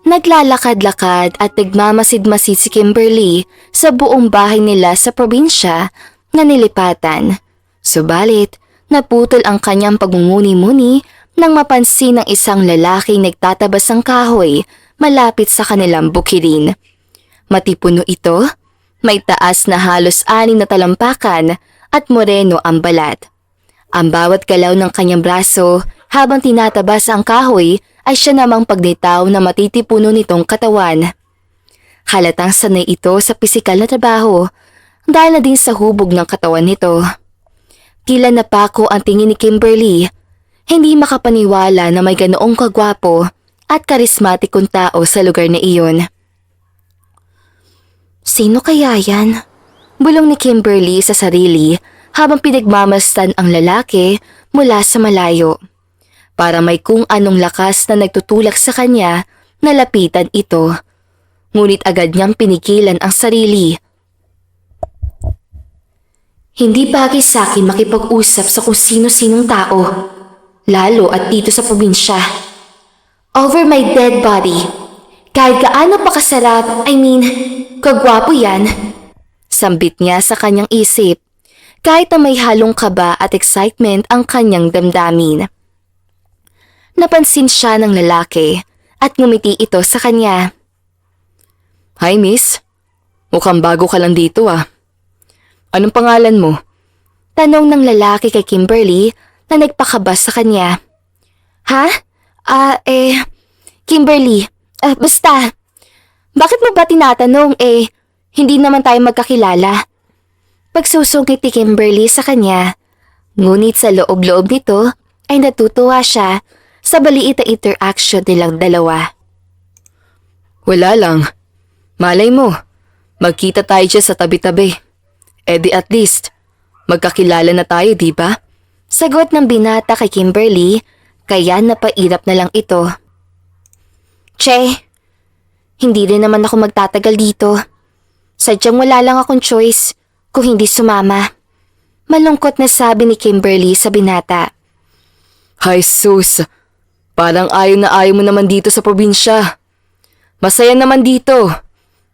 Naglalakad-lakad at nagmamasid-masid si Kimberly sa buong bahay nila sa probinsya na nilipatan. Subalit, naputol ang kanyang pagmumuni-muni nang mapansin ng isang lalaking nagtatabas ng kahoy malapit sa kanilang bukirin. Matipuno ito, may taas na halos 6 na talampakan at moreno ang balat. Ang bawat galaw ng kanyang braso habang tinatabas ang kahoy ay siya namang pagnitaw na matitipuno nitong katawan. Halatang sanay ito sa pisikal na trabaho dahil na din sa hubog ng katawan nito. Tila napako ang tingin ni Kimberly, hindi makapaniwala na may ganoong kagwapo at karismatikong tao sa lugar na iyon. Sino kaya yan? Bulong ni Kimberly sa sarili habang pinagmamasdan ang lalaki mula sa malayo. Para may kung anong lakas na nagtutulak sa kanya, nalapitan ito. Ngunit agad niyang pinigilan ang sarili. Hindi bagay sa akin makipag-usap sa kung sino-sinong tao, lalo at dito sa probinsya. Over my dead body. Kahit gaano pa kasarap, kagwapo yan. Sambit niya sa kanyang isip, kahit na may halong kaba at excitement ang kanyang damdamin. Napansin siya ng lalaki at ngumiti ito sa kanya. Hi miss, mukhang bago ka lang dito ah. Anong pangalan mo? Tanong ng lalaki kay Kimberly na nagpakabas sa kanya. Ha? Kimberly, basta. Bakit mo ba tinatanong hindi naman tayo magkakilala? Pagsusungit ni Kimberly sa kanya, ngunit sa loob-loob nito ay natutuwa siya sa baliit na interaction nilang dalawa. Wala lang. Malay mo, magkita tayo dyan sa tabi-tabi. Di at least, magkakilala na tayo, di ba? Sagot ng binata kay Kimberly, kaya napairap na lang ito. Che, hindi rin naman ako magtatagal dito. Sadyang wala lang akong choice kung hindi sumama. Malungkot na sabi ni Kimberly sa binata. Hay sus, parang ayaw mo naman dito sa probinsya. Masaya naman dito.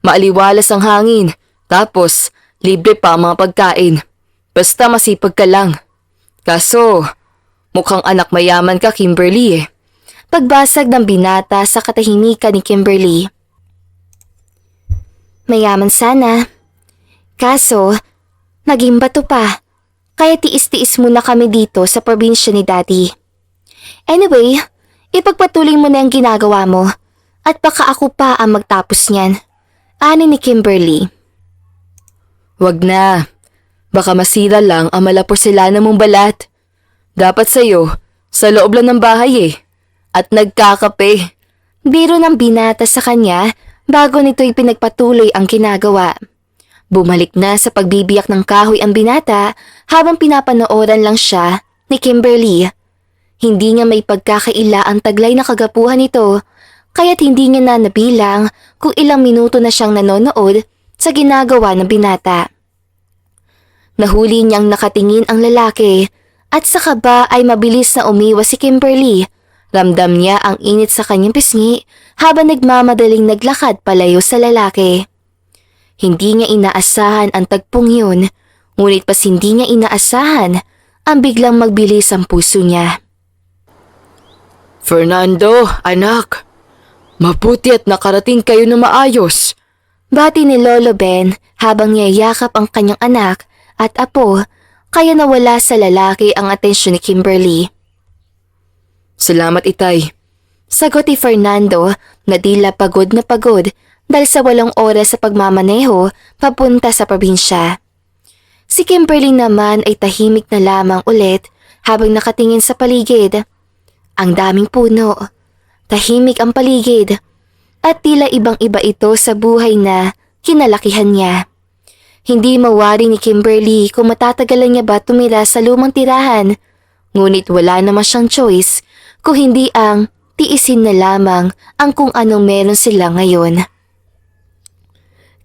Maaliwalas ang hangin, tapos libre pa ang mga pagkain. Basta masipag ka lang. Kaso, mukhang anak mayaman ka, Kimberly eh. Pagbasag ng binata sa katahimikan ni Kimberly. Mayaman sana. Kaso, naging bato pa. Kaya tiis-tiis muna kami dito sa probinsya ni Daddy. Anyway, ipagpatuloy mo na ang ginagawa mo at baka ako pa ang magtapos niyan. Ani ni Kimberly. Wag na. Baka masira lang ang malaporselana mong balat. Dapat sa'yo, sa loob lang ng bahay eh. At nagkakape. Biro ng binata sa kanya bago nito'y pinagpatuloy ang ginagawa. Bumalik na sa pagbibiyak ng kahoy ang binata habang pinapanooran lang siya ni Kimberly. Hindi niya may pagkakaila ang taglay na kagapuhan nito, kaya't hindi niya na nabilang kung ilang minuto na siyang nanonood sa ginagawa ng binata. Nahuli niyang nakatingin ang lalaki at sa kaba ay mabilis na umiwas si Kimberly. Ramdam niya ang init sa kanyang pisngi habang nagmamadaling naglakad palayo sa lalaki. Hindi niya inaasahan ang tagpong yun, ngunit pas hindi niya inaasahan ang biglang magbilis ang puso niya. Fernando, anak, mabuti at nakarating kayo na maayos. Bati ni Lolo Ben habang niyayakap ang kanyang anak at apo, kaya nawala sa lalaki ang atensyon ni Kimberly. Salamat itay. Sagot ni Fernando na tila pagod na pagod dahil sa 8 oras sa pagmamaneho papunta sa probinsya. Si Kimberly naman ay tahimik na lamang ulit habang nakatingin sa paligid. Ang daming puno, tahimik ang paligid at tila ibang-iba ito sa buhay na kinalakihan niya. Hindi mawari ni Kimberly kung matatagalan niya ba tumira sa lumang tirahan, ngunit wala naman siyang choice kung hindi ang tiisin na lamang ang kung anong meron sila ngayon.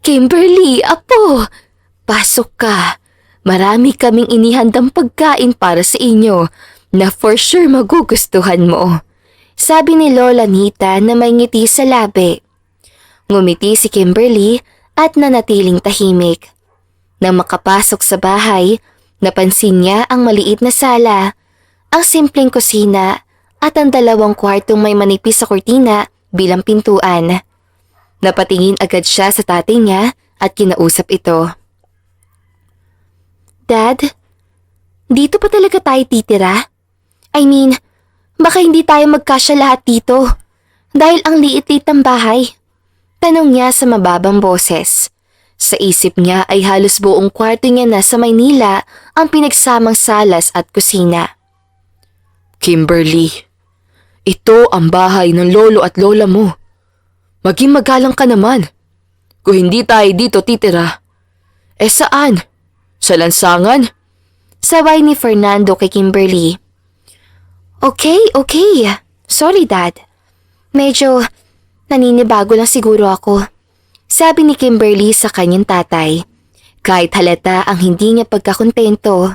Kimberly, apo! Pasok ka. Marami kaming inihandang pagkain para sa inyo na for sure magugustuhan mo. Sabi ni Lola Nita na may ngiti sa labi. Ngumiti si Kimberly at nanatiling tahimik. Nang makapasok sa bahay, napansin niya ang maliit na sala, ang simpleng kusina at ang 2 kwartong may manipis sa kurtina bilang pintuan. Napatingin agad siya sa tatay niya at kinausap ito. Dad, dito pa talaga tayo titira? I mean, baka hindi tayo magkasya lahat dito dahil ang liit-liit ng bahay. Tanong niya sa mababang boses. Sa isip niya ay halos buong kwarto niya na sa Maynila ang pinagsamang salas at kusina. Kimberly, ito ang bahay ng lolo at lola mo. Maging magalang ka naman. Kung hindi tayo dito titira, saan? Sa lansangan? Sabay ni Fernando kay Kimberly. Okay. Sorry, Dad. Medyo naninibago lang siguro ako. Sabi ni Kimberly sa kanyang tatay. Kahit halata ang hindi niya pagkakontento.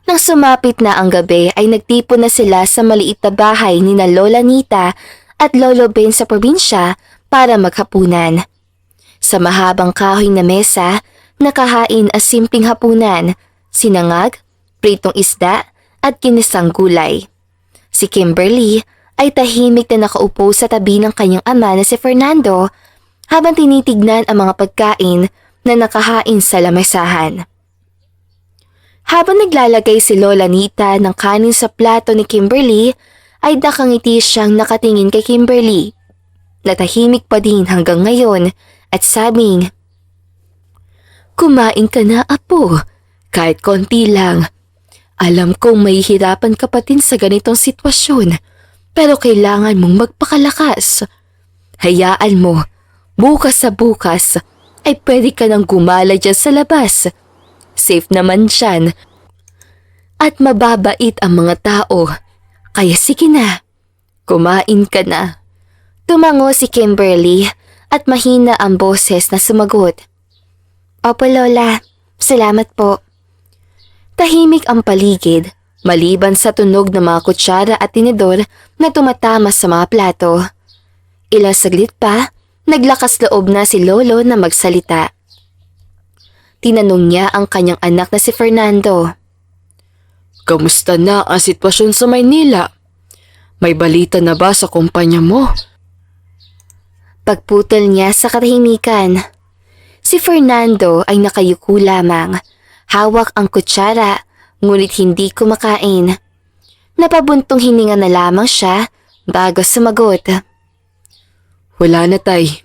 Nang sumapit na ang gabi ay nagtipon na sila sa maliit na bahay ni na Lola Nita at Lolo Ben sa probinsya para maghapunan. Sa mahabang kahoy na mesa, nakahain ang simpleng hapunan, sinangag, pritong isda at kinisang gulay. Si Kimberly ay tahimik na nakaupo sa tabi ng kanyang ama na si Fernando habang tinitignan ang mga pagkain na nakahain sa lamesahan. Habang naglalagay si Lola Nita ng kanin sa plato ni Kimberly, ay nakangiti siyang nakatingin kay Kimberly. Natahimik pa din hanggang ngayon at sabing, "Kumain ka na, apo, kahit konti lang. Alam kong mahihirapan ka pa din sa ganitong sitwasyon, pero kailangan mong magpakalakas. Hayaan mo, bukas sa bukas ay pwede ka nang gumala dyan sa labas. Safe naman dyan. At mababait ang mga tao, kaya sige na, kumain ka na." Tumango si Kimberly at mahina ang boses na sumagot. "Opo, Lola. Salamat po." Tahimik ang paligid, maliban sa tunog ng mga kutsara at tinidor na tumatama sa mga plato. Ilang saglit pa, naglakas loob na si Lolo na magsalita. Tinanong niya ang kanyang anak na si Fernando. Kamusta na ang sitwasyon sa Maynila? May balita na ba sa kumpanya mo? Pagputol niya sa katahimikan. Si Fernando ay nakayuko lamang. Hawak ang kutsara, ngunit hindi kumakain. Napabuntong hininga na lamang siya bago sumagot. Wala na, tay.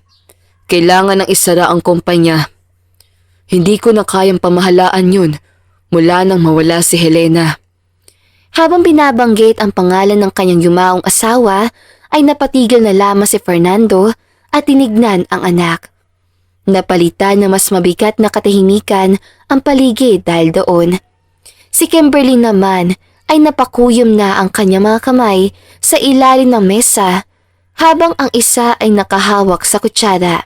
Kailangan ng isara ang kumpanya. Hindi ko na kayang pamahalaan yun mula nang mawala si Helena. Habang binabanggit ang pangalan ng kanyang yumaong asawa, ay napatigil na lamang si Fernando at tinignan ang anak. Napalitan na mas mabigat na katahimikan ang paligid dahil doon. Si Kimberly naman ay napakuyom na ang kanyang mga kamay sa ilalim ng mesa habang ang isa ay nakahawak sa kutsara.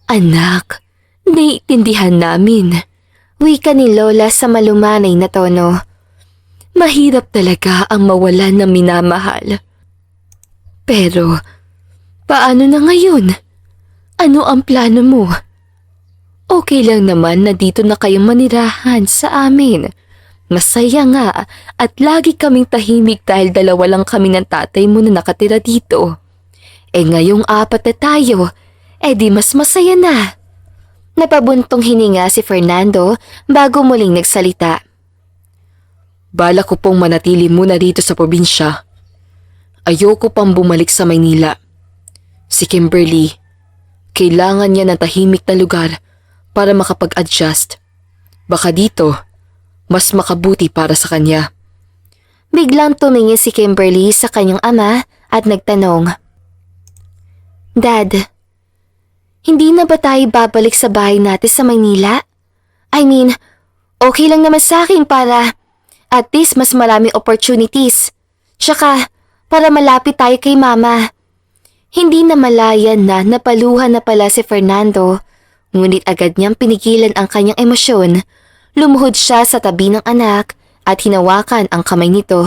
Anak, naiintindihan namin. Wika ni Lola sa malumanay na tono. Mahirap talaga ang mawalan ng minamahal. Pero, paano na ngayon? Ano ang plano mo? Okay lang naman na dito na kayong manirahan sa amin. Masaya nga at lagi kaming tahimik dahil 2 lang kami ng tatay mo na nakatira dito. Ngayong 4 na tayo, di mas masaya na. Napabuntong hininga si Fernando bago muling nagsalita. Bala ko pong manatili muna dito sa probinsya. Ayoko pang bumalik sa Maynila. Si Kimberly, kailangan niya ng tahimik na lugar para makapag-adjust. Baka dito, mas makabuti para sa kanya. Biglang tumingin si Kimberly sa kanyang ama at nagtanong. Dad, hindi na ba tayo babalik sa bahay natin sa Maynila? I mean, okay lang naman sa akin para at least mas maraming opportunities. Tsaka para malapit tayo kay Mama. Hindi na malayan na napaluhan na pala si Fernando, ngunit agad niyang pinigilan ang kanyang emosyon. Lumuhod siya sa tabi ng anak at hinawakan ang kamay nito.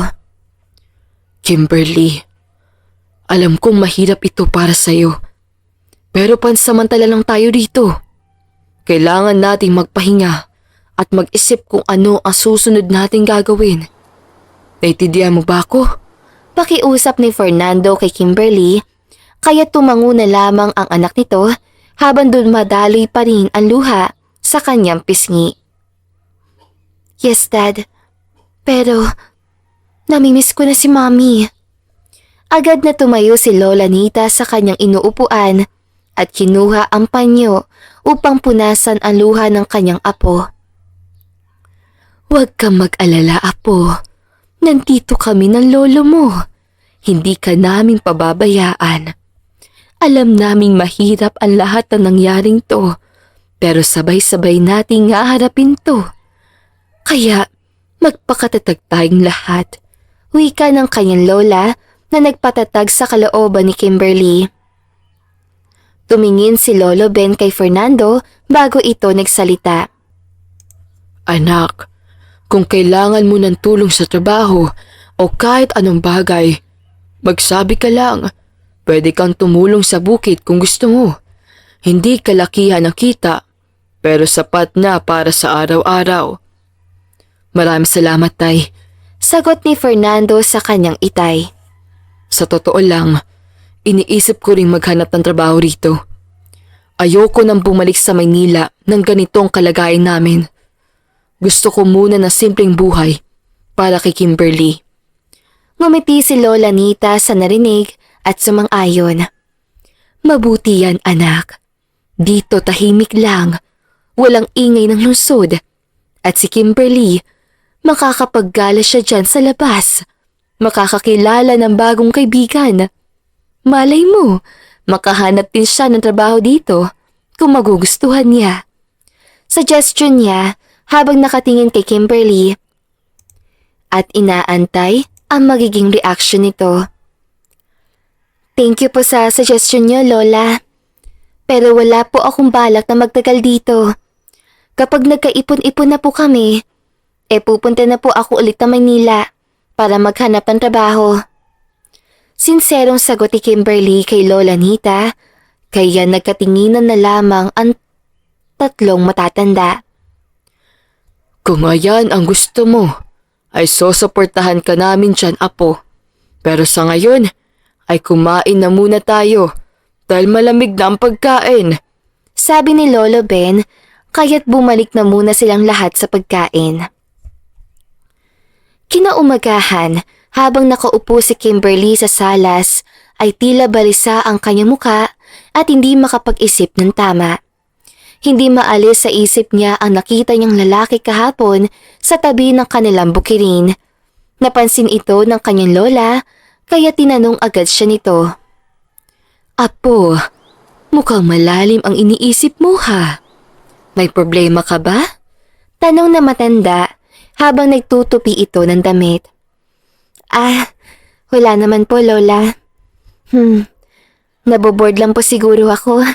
Kimberly, alam kong mahirap ito para sa'yo. Pero pansamantala lang tayo dito. Kailangan nating magpahinga at mag-isip kung ano ang susunod nating gagawin. Naintindihan mo ba ako? Pakiusap ni Fernando kay Kimberly, kaya tumango na lamang ang anak nito habang dumadaloy pa rin ang luha sa kanyang pisngi. Yes, Dad. Pero, namimiss ko na si Mommy. Agad na tumayo si Lola Nita sa kanyang inuupuan at kinuha ang panyo upang punasan ang luha ng kanyang apo. Huwag kang mag-alala, apo. Nandito kami ng lolo mo. Hindi ka namin pababayaan. Alam naming mahirap ang lahat na nangyaring to, pero sabay-sabay nating haharapin to. Kaya magpakatatag tayong lahat. Wika ng kanyang lola na nagpatatag sa kalooban ni Kimberly. Tumingin si Lolo Ben kay Fernando bago ito nagsalita. Anak, kung kailangan mo ng tulong sa trabaho o kahit anong bagay, magsabi ka lang. Pwede kang tumulong sa bukid kung gusto mo. Hindi kalakihan ang kita, pero sapat na para sa araw-araw. Maraming salamat, Tay. Sagot ni Fernando sa kanyang itay. Sa totoo lang, iniisip ko ring maghanap ng trabaho rito. Ayoko nang bumalik sa Maynila ng ganitong kalagayan namin. Gusto ko muna na simpleng buhay para kay Kimberly. Ngumiti si Lola Nita sa narinig at sumang-ayon. Mabuti yan, anak. Dito tahimik lang, walang ingay ng lungsod. At si Kimberly, makakapaggala siya dyan sa labas. Makakakilala ng bagong kaibigan. Malay mo, makahanap din siya ng trabaho dito kung magugustuhan niya. Suggestion niya habang nakatingin kay Kimberly at inaantay ang magiging reaction nito. Thank you po sa suggestion niyo, Lola. Pero wala po akong balak na magtagal dito. Kapag nagkaipon-ipon na po kami, pupunta na po ako ulit ng Maynila para maghanap ng trabaho. Sinserong sagot ni Kimberly kay Lola Nita, kaya nagkatinginan na lamang ang tatlong matatanda. Kung ayan ang gusto mo, ay susuportahan ka namin dyan, apo. Pero sa ngayon, ay kumain na muna tayo dahil malamig na ang pagkain. Sabi ni Lolo Ben, kaya't bumalik na muna silang lahat sa pagkain. Kinaumagahan, habang nakaupo si Kimberly sa salas, ay tila balisa ang kanyang muka at hindi makapag-isip ng tama. Hindi maalis sa isip niya ang nakita niyang lalaki kahapon sa tabi ng kanilang bukirin. Napansin ito ng kanyang lola, kaya tinanong agad siya nito. Apo, mukhang malalim ang iniisip mo, ha? May problema ka ba? Tanong na matanda habang nagtutupi ito ng damit. Wala naman po, Lola. Naboboard lang po siguro ako.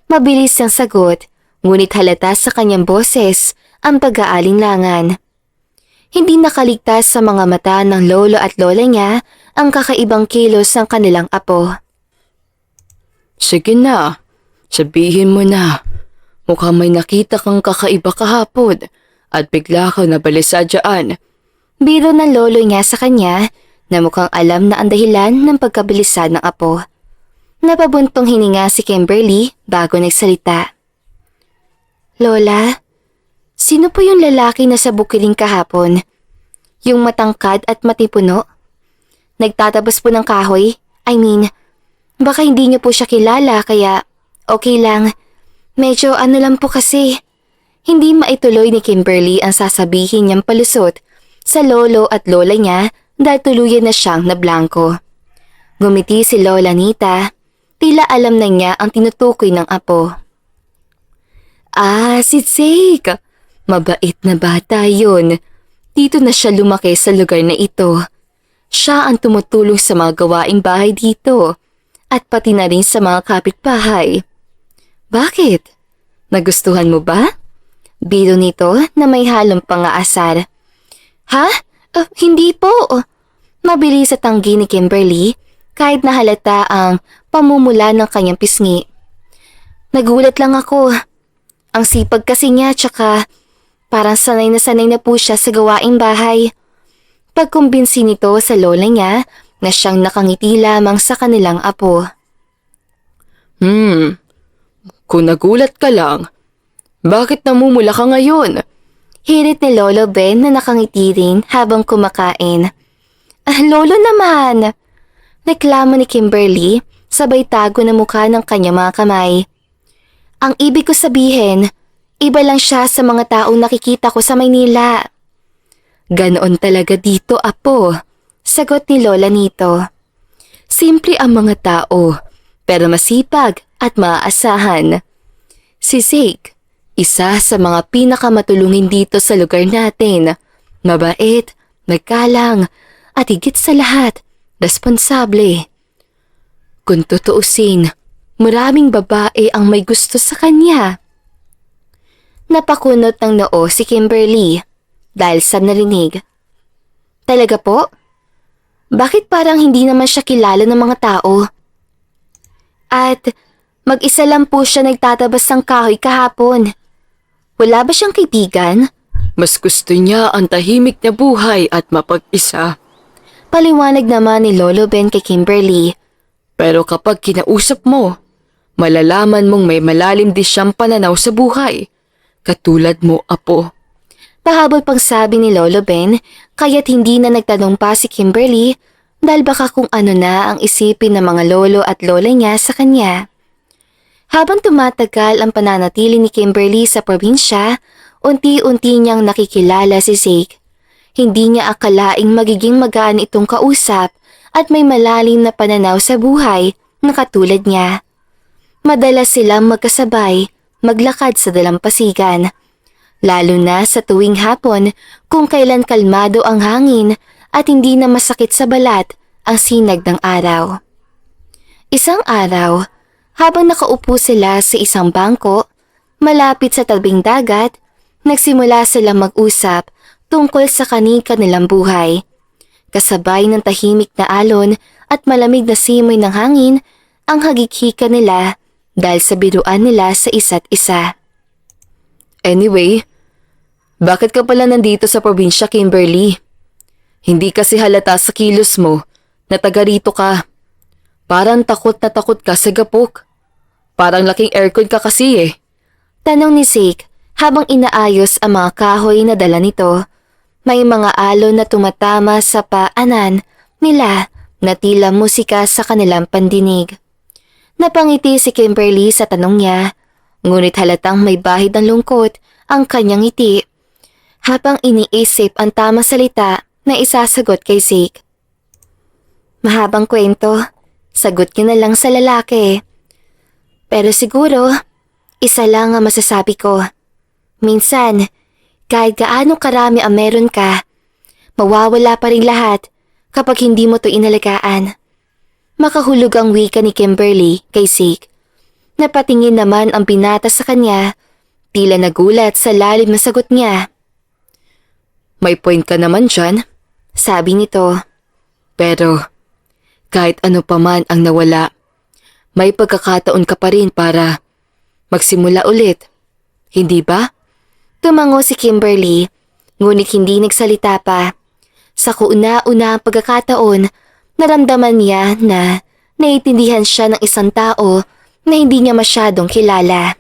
Mabilis ang sagot, ngunit halata sa kanyang boses ang pag-aalinlangan. Hindi nakaligtas sa mga mata ng lolo at lola niya ang kakaibang kilos ng kanilang apo. Sige na, sabihin mo na. Mukhang may nakita kang kakaiba kahapon at bigla kang nabalisa dyan. Biro ng lolo niya sa kanya na mukhang alam na ang dahilan ng pagkabilisan ng apo. Napabuntong hininga si Kimberly bago nagsalita. Lola, sino po yung lalaki na sa bukiling kahapon? Yung matangkad at matipuno? Nagtatabas po ng kahoy? Baka hindi niyo po siya kilala kaya okay lang. Medyo lang po kasi. Hindi maituloy ni Kimberly ang sasabihin niyang palusot sa lolo at lola niya dahil tuluyan na siyang nablangko. Ngumiti si Lola Nita, tila alam na niya ang tinutukoy ng apo. Si Zeke. Mabait na bata yun. Dito na siya lumaki sa lugar na ito. Siya ang tumutulong sa mga gawaing bahay dito at pati na rin sa mga kapitbahay. Bakit? Nagustuhan mo ba? Biro nito na may halong pang-aasar. Ha? Hindi po. Mabilis sa tanggi ni Kimberly kahit nahalata ang pamumula ng kanyang pisngi. Nagulat lang ako. Ang sipag kasi niya tsaka parang sanay na po siya sa gawaing bahay. Pagkumbinsi nito sa lola niya na siyang nakangiti lamang sa kanilang apo. Kung nagulat ka lang, bakit namumula ka ngayon? Hirit ni Lolo Ben na nakangiti rin habang kumakain. Lolo naman! Reklamo ni Kimberly sabay tago na mukha ng kanyang mga kamay. Ang ibig ko sabihin, iba lang siya sa mga taong nakikita ko sa Maynila. Ganoon talaga dito, apo. Sagot ni Lola nito. Simple ang mga tao, pero masipag at maaasahan. Si Zeke, isa sa mga pinakamatulungin dito sa lugar natin. Mabait, nagkalang, at higit sa lahat, responsable. Kung tutuusin, maraming babae ang may gusto sa kanya. Napakunot ng noo si Kimberly dahil sa narinig. Talaga po? Bakit parang hindi naman siya kilala ng mga tao? At mag-isa lang po siya nagtatabas ng kahoy kahapon. Wala ba siyang kaibigan? Mas gusto niya ang tahimik na buhay at mapag-isa. Paliwanag naman ni Lolo Ben kay Kimberly. Pero kapag kinausap mo, malalaman mong may malalim din siyang pananaw sa buhay. Katulad mo, apo. Pahabol pang sabi ni Lolo Ben, kaya't hindi na nagtanong pa si Kimberly dahil baka kung ano na ang isipin ng mga lolo at lola niya sa kanya. Habang tumatagal ang pananatili ni Kimberly sa probinsya, unti-unti niyang nakikilala si Zeke. Hindi niya akalaing magiging magaan itong kausap at may malalim na pananaw sa buhay na katulad niya. Madalas silang magkasabay, maglakad sa dalampasigan. Lalo na sa tuwing hapon kung kailan kalmado ang hangin at hindi na masakit sa balat ang sinag ng araw. Isang araw, habang nakaupo sila sa isang bangko, malapit sa tabing dagat, nagsimula silang mag-usap tungkol sa kanilang buhay. Kasabay ng tahimik na alon at malamig na simoy ng hangin ang hagikika nila dahil sa biruan nila sa isa't isa. Anyway, bakit ka pala nandito sa probinsya, Kimberly? Hindi kasi halata sa kilos mo na taga rito ka. Parang takot na takot ka sa gapok. Parang laking aircon ka kasi eh. Tanong ni Zeke habang inaayos ang mga kahoy na dala nito. May mga alon na tumatama sa paanan nila na tila musika sa kanilang pandinig. Napangiti si Kimberly sa tanong niya, ngunit halatang may bahid ng lungkot ang kanyang ngiti. Habang iniisip ang tamang salita na isasagot kay Zeke. Mahabang kwento, sagot niya na lang sa lalaki. Pero siguro, isa lang ang masasabi ko. Minsan, kahit gaano karami ang meron ka, mawawala pa rin lahat kapag hindi mo to inalagaan. Makahulog ang wika ni Kimberly kay Zeke. Napatingin naman ang binata sa kanya, tila nagulat sa lalim na sagot niya. May point ka naman dyan, sabi nito. pero kahit ano pa man ang nawala, may pagkakataon ka pa rin para magsimula ulit, hindi ba? Tumango si Kimberly, ngunit hindi nagsalita pa. Sa kauna-una ang pagkakataon, naramdaman niya na naiintindihan siya ng isang tao na hindi niya masyadong kilala.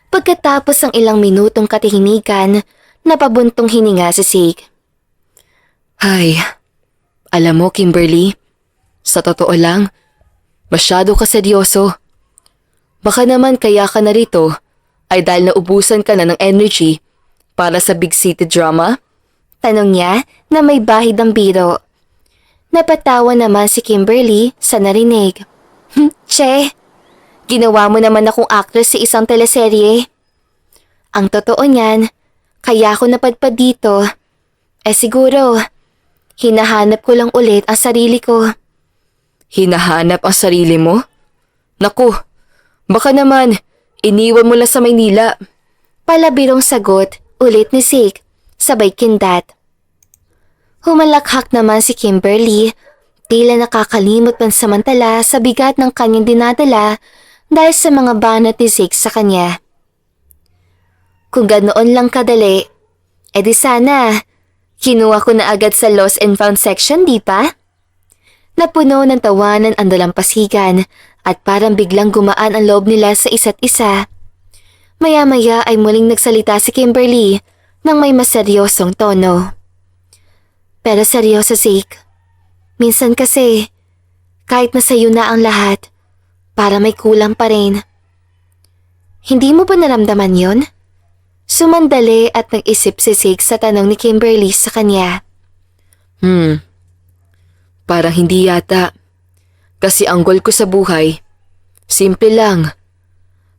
Pagkatapos ng ilang minutong katahimikan, napabuntong hininga si Zeke. Ay, alam mo Kimberly, sa totoo lang, masyado ka seryoso. Baka naman kaya ka narito ay dahil naubusan ka na ng energy para sa big city drama? Tanong niya na may bahid ng biro. Napatawa naman si Kimberly sa narinig. Che, ginawa mo naman akong actress sa isang teleserye. Ang totoo niyan, kaya ako napadpad dito. Siguro, hinahanap ko lang ulit ang sarili ko. Hinahanap ang sarili mo? Naku, baka naman iniwan mo lang sa Maynila. Palabirong sagot ulit ni Zeke, sabay kindat. Humalakhak naman si Kimberly, tila nakakalimot pansamantala sa bigat ng kanyang dinadala dahil sa mga banat ni Zeke sa kanya. Kung ganoon lang kadali, edi sana, kinuha ko na agad sa lost and found section, di ba? Napuno ng tawanan ang dalampasigan at parang biglang gumaan ang loob nila sa isa't isa. Maya-maya ay muling nagsalita si Kimberly nang may maseryosong tono. Pero seryoso, Zeke. Minsan kasi, kahit na sa'yo na ang lahat, para may kulang pa rin. Hindi mo ba naramdaman yon? Sumandali at nag-isip si Zeke sa tanong ni Kimberly sa kanya. Parang hindi yata. Kasi ang goal ko sa buhay, simple lang.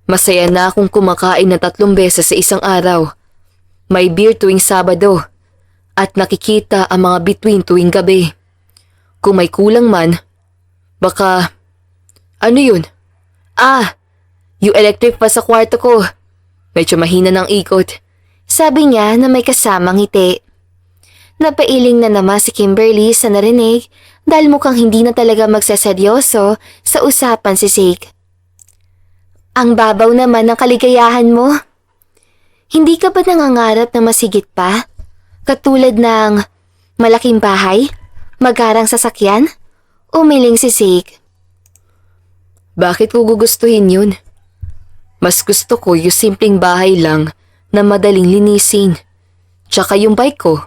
Masaya na akong kumakain na 3 beses sa isang araw. May beer tuwing Sabado. At nakikita ang mga bituin tuwing gabi. Kung may kulang man, baka... Ano yun? Yung electric pa sa kwarto ko. Medyo mahina ng ikot. Sabi niya na may kasamang ngiti. Napailing na naman si Kimberly sa narinig dahil mukhang hindi na talaga magseseryoso sa usapan si Zeke. Ang babaw naman ng kaligayahan mo. Hindi ka ba nangangarap na masigit pa? Katulad ng malaking bahay, magarang sasakyan? Umiling si Zeke. Bakit ko gugustuhin yun? Mas gusto ko yung simpleng bahay lang na madaling linisin. Tsaka yung bike ko,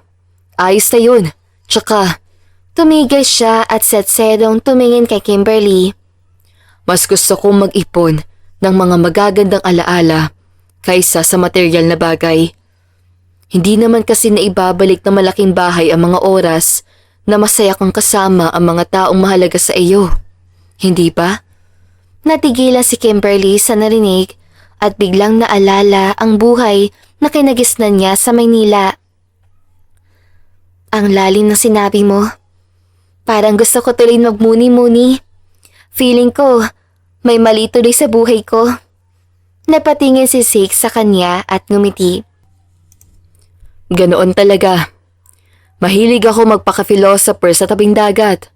ayos na yun. Tsaka, tumigil siya at setserong tumingin kay Kimberly. Mas gusto kong mag-ipon ng mga magagandang alaala kaysa sa material na bagay. Hindi naman kasi naibabalik na malaking bahay ang mga oras na masaya kang kasama ang mga taong mahalaga sa iyo. Hindi ba? Natigilan si Kimberly sa narinig at biglang naalala ang buhay na kinagisnan niya sa Maynila. Ang lalim ng sinabi mo. Parang gusto ko tuloy magmuni-muni. Feeling ko, may mali tuloy sa buhay ko. Napatingin si Zeke sa kanya at ngumiti. Ganoon talaga. Mahilig ako magpaka-philosopher sa tabing dagat.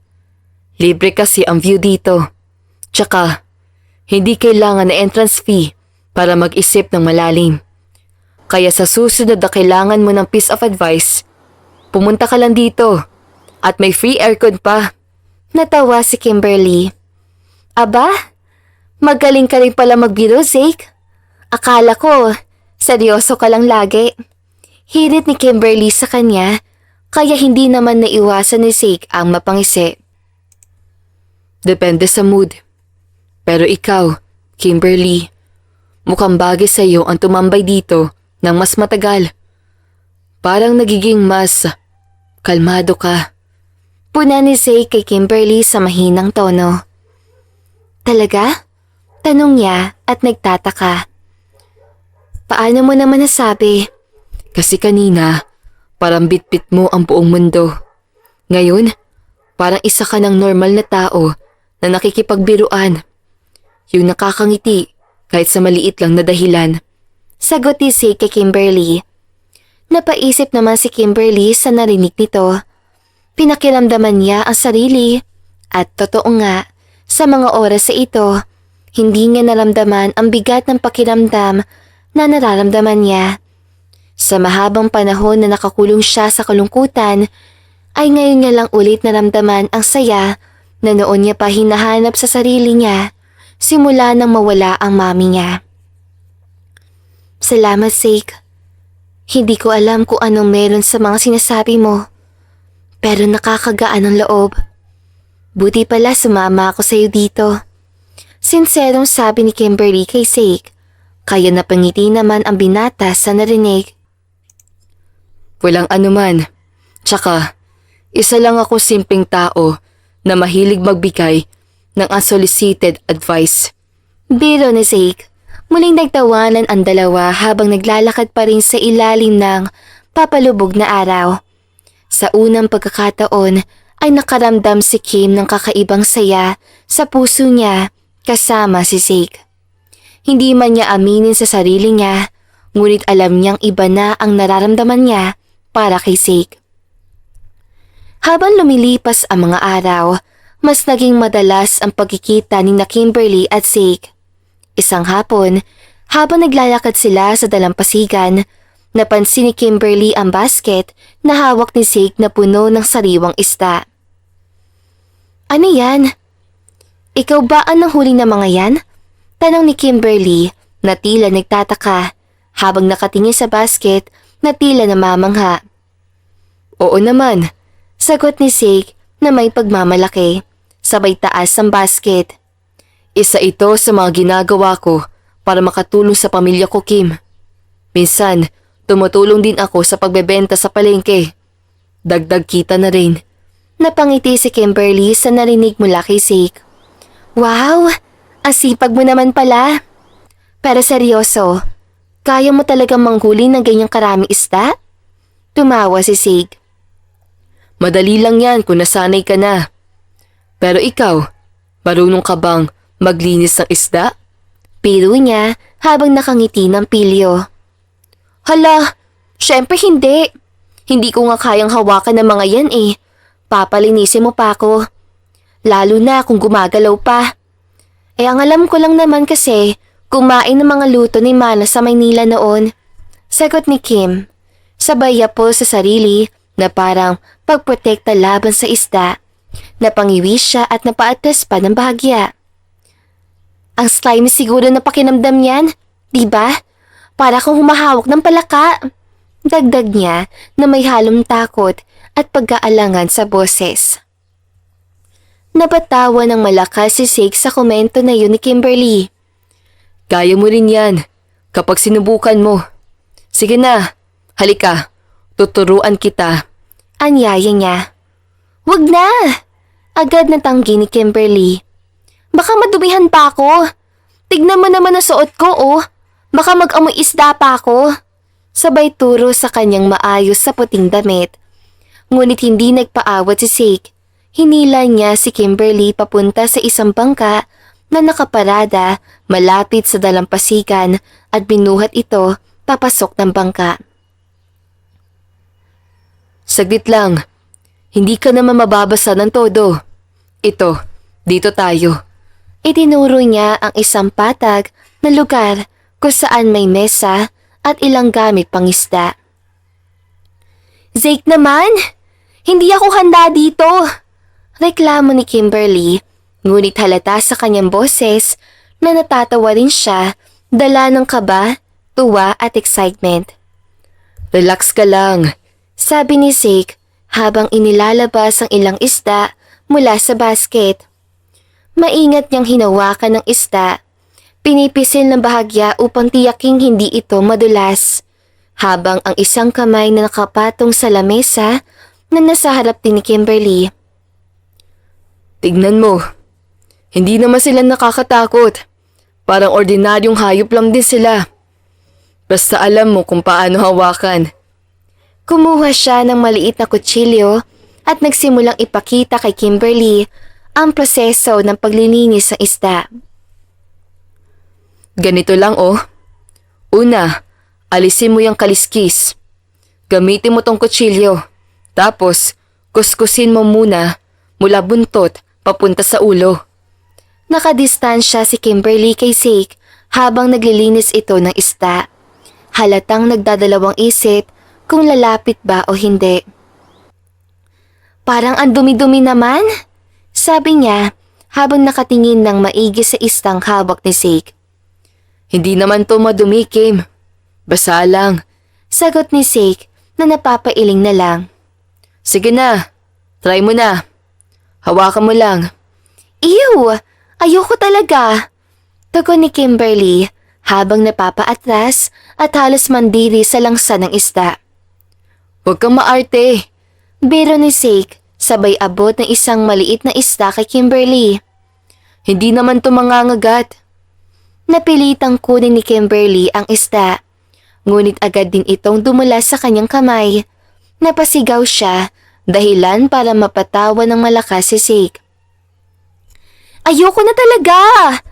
Libre kasi ang view dito. Tsaka, hindi kailangan na entrance fee para mag-isip ng malalim. Kaya sa susunod na kailangan mo ng piece of advice, pumunta ka lang dito at may free aircon pa. Natawa si Kimberly. Aba, magaling ka rin pala magbiro, Zeke. Akala ko, seryoso ka lang lagi. Hirit ni Kimberly sa kanya, kaya hindi naman naiwasan ni Zeke ang mapangisi. Depende sa mood. Pero ikaw, Kimberly, mukhang bagay sa iyo ang tumambay dito ng mas matagal. Parang nagiging mas kalmado ka. Puna ni Zeke kay Kimberly sa mahinang tono. Talaga? Tanong niya at nagtataka. Paano mo naman nasabi? Kasi kanina, parang bitbit mo ang buong mundo. Ngayon, parang isa ka ng normal na tao na nakikipagbiruan. Yung nakakangiti kahit sa maliit lang na dahilan. Sagot ni Zeke kay Kimberly. Napaisip naman si Kimberly sa narinig nito. Pinakiramdaman niya ang sarili. At totoo nga, sa mga oras sa ito, hindi niya naramdaman ang bigat ng pakiramdam na nararamdaman niya. Sa mahabang panahon na nakakulong siya sa kalungkutan, ay ngayon niya lang ulit naramdaman ang saya na noon niya pa hinahanap sa sarili niya simula nang mawala ang mami niya. Salamat, Zeke. Hindi ko alam kung anong meron sa mga sinasabi mo, pero nakakagaan ang loob. Buti pala sumama ako sa iyo dito. Sinserong sabi ni Kimberly kay Zeke, kaya napangiti naman ang binata sa narinig. Walang anuman. Tsaka, isa lang ako simpleng tao na mahilig magbigay ng unsolicited advice. Biro ni Zeke. Muling nagtawanan ang dalawa habang naglalakad pa rin sa ilalim ng papalubog na araw. Sa unang pagkakataon ay nakaramdam si Kim ng kakaibang saya sa puso niya kasama si Zeke. Hindi man niya aminin sa sarili niya, ngunit alam niyang iba na ang nararamdaman niya para kay Zeke. Habang lumilipas ang mga araw, mas naging madalas ang pagkikita ni na Kimberly at Zeke. Isang hapon, habang naglalakad sila sa dalampasigan, napansin ni Kimberly ang basket na hawak ni Zeke na puno ng sariwang isda. Ano yan? Ikaw ba ang nanghuli ng mga yan? Tanong ni Kimberly na tila nagtataka habang nakatingin sa basket na tila namamangha. Oo naman. Sagot ni Zeke na may pagmamalaki, sabay taas ang basket. Isa ito sa mga ginagawa ko para makatulong sa pamilya ko, Kim. Minsan, tumutulong din ako sa pagbebenta sa palengke. Dagdag kita na rin. Napangiti si Kimberly sa narinig mula kay Zeke. Wow! Ang sipag mo naman pala. Pero seryoso, kaya mo talagang manghuli ng ganyang karaming isda? Tumawa si Zeke. Madali lang yan kung nasanay ka na. Pero ikaw, marunong ka bang maglinis ng isda? Biro niya habang nakangiti ng pilyo. Hala, syempre hindi. Hindi ko nga kayang hawakan ng mga yan eh. Papalinisin mo pa ako. Lalo na kung gumagalaw pa. Ang alam ko lang naman kasi kumain ng mga luto ni Mana sa Maynila noon. Sagot ni Kim. Sabay po sa sarili na parang pagprotekta laban sa isda. Napangiwi siya at napaatas pa ng bahagya. Ang slimy siguro na pakinamdam niyan, di ba? Para kung humahawak ng palaka. Dagdag niya na may halong takot at pag-aalangan sa boses. Napatawa ng malakas si Zeke sa komento na yun ni Kimberly. Kaya mo rin yan kapag sinubukan mo. Sige na, halika, tuturuan kita. Anyaya niya. Wag na! Agad na tanggi ni Kimberly. Baka madumihan pa ako. Tignan mo naman ang suot ko oh. Baka mag-amoy isda pa ako. Sabay turo sa kanyang maayos sa puting damit. Ngunit hindi nagpaawat si Zeke. Hinila niya si Kimberly papunta sa isang bangka na nakaparada malapit sa dalampasigan at binuhat ito papasok ng bangka. Saglit lang, hindi ka naman mababasa ng todo. Ito, dito tayo. Itinuro niya ang isang patag na lugar kung saan may mesa at ilang gamit pang isda. Zeke naman, hindi ako handa dito. Reklamo ni Kimberly, ngunit halata sa kanyang boses na natatawa rin siya, dala ng kaba, tuwa at excitement. Relax ka lang. Sabi ni Zeke habang inilalabas ang ilang isda mula sa basket. Maingat niyang hinawakan ng isda, pinipisil ng bahagya upang tiyaking hindi ito madulas, habang ang isang kamay na nakapatong sa lamesa na nasa harap din ni Kimberly. Tignan mo, hindi naman sila nakakatakot. Parang ordinaryong hayop lang din sila. Basta alam mo kung paano hawakan. Kumuha siya ng maliit na kutsilyo at nagsimulang ipakita kay Kimberly ang proseso ng paglilinis ng isda. Ganito lang oh. Una, alisin mo yung kaliskis. Gamitin mo tong kutsilyo. Tapos, kuskusin mo muna mula buntot papunta sa ulo. Nakadistansya si Kimberly kay Zeke habang naglilinis ito ng isda. Halatang nagdadalawang isip kung lalapit ba o hindi. Parang ang dumi-dumi naman, sabi niya habang nakatingin ng maigi sa istang hawak ni Zeke. Hindi naman to madumi, Kim. Basa lang. Sagot ni Zeke na napapailing na lang. Sige na, try mo na. Hawakan mo lang. Ew! Ayoko talaga! Tugon ni Kimberly habang napapaatras at halos mandiri sa langsa ng isda. Huwag kang maarte. Biro ni Zeke, sabay abot ng isang maliit na isda kay Kimberly. Hindi naman to mangangagat. Napilitang kunin ni Kimberly ang isda, ngunit agad din itong dumula sa kanyang kamay. Napasigaw siya, dahilan para mapatawa ng malakas si Zeke. Ayoko na talaga!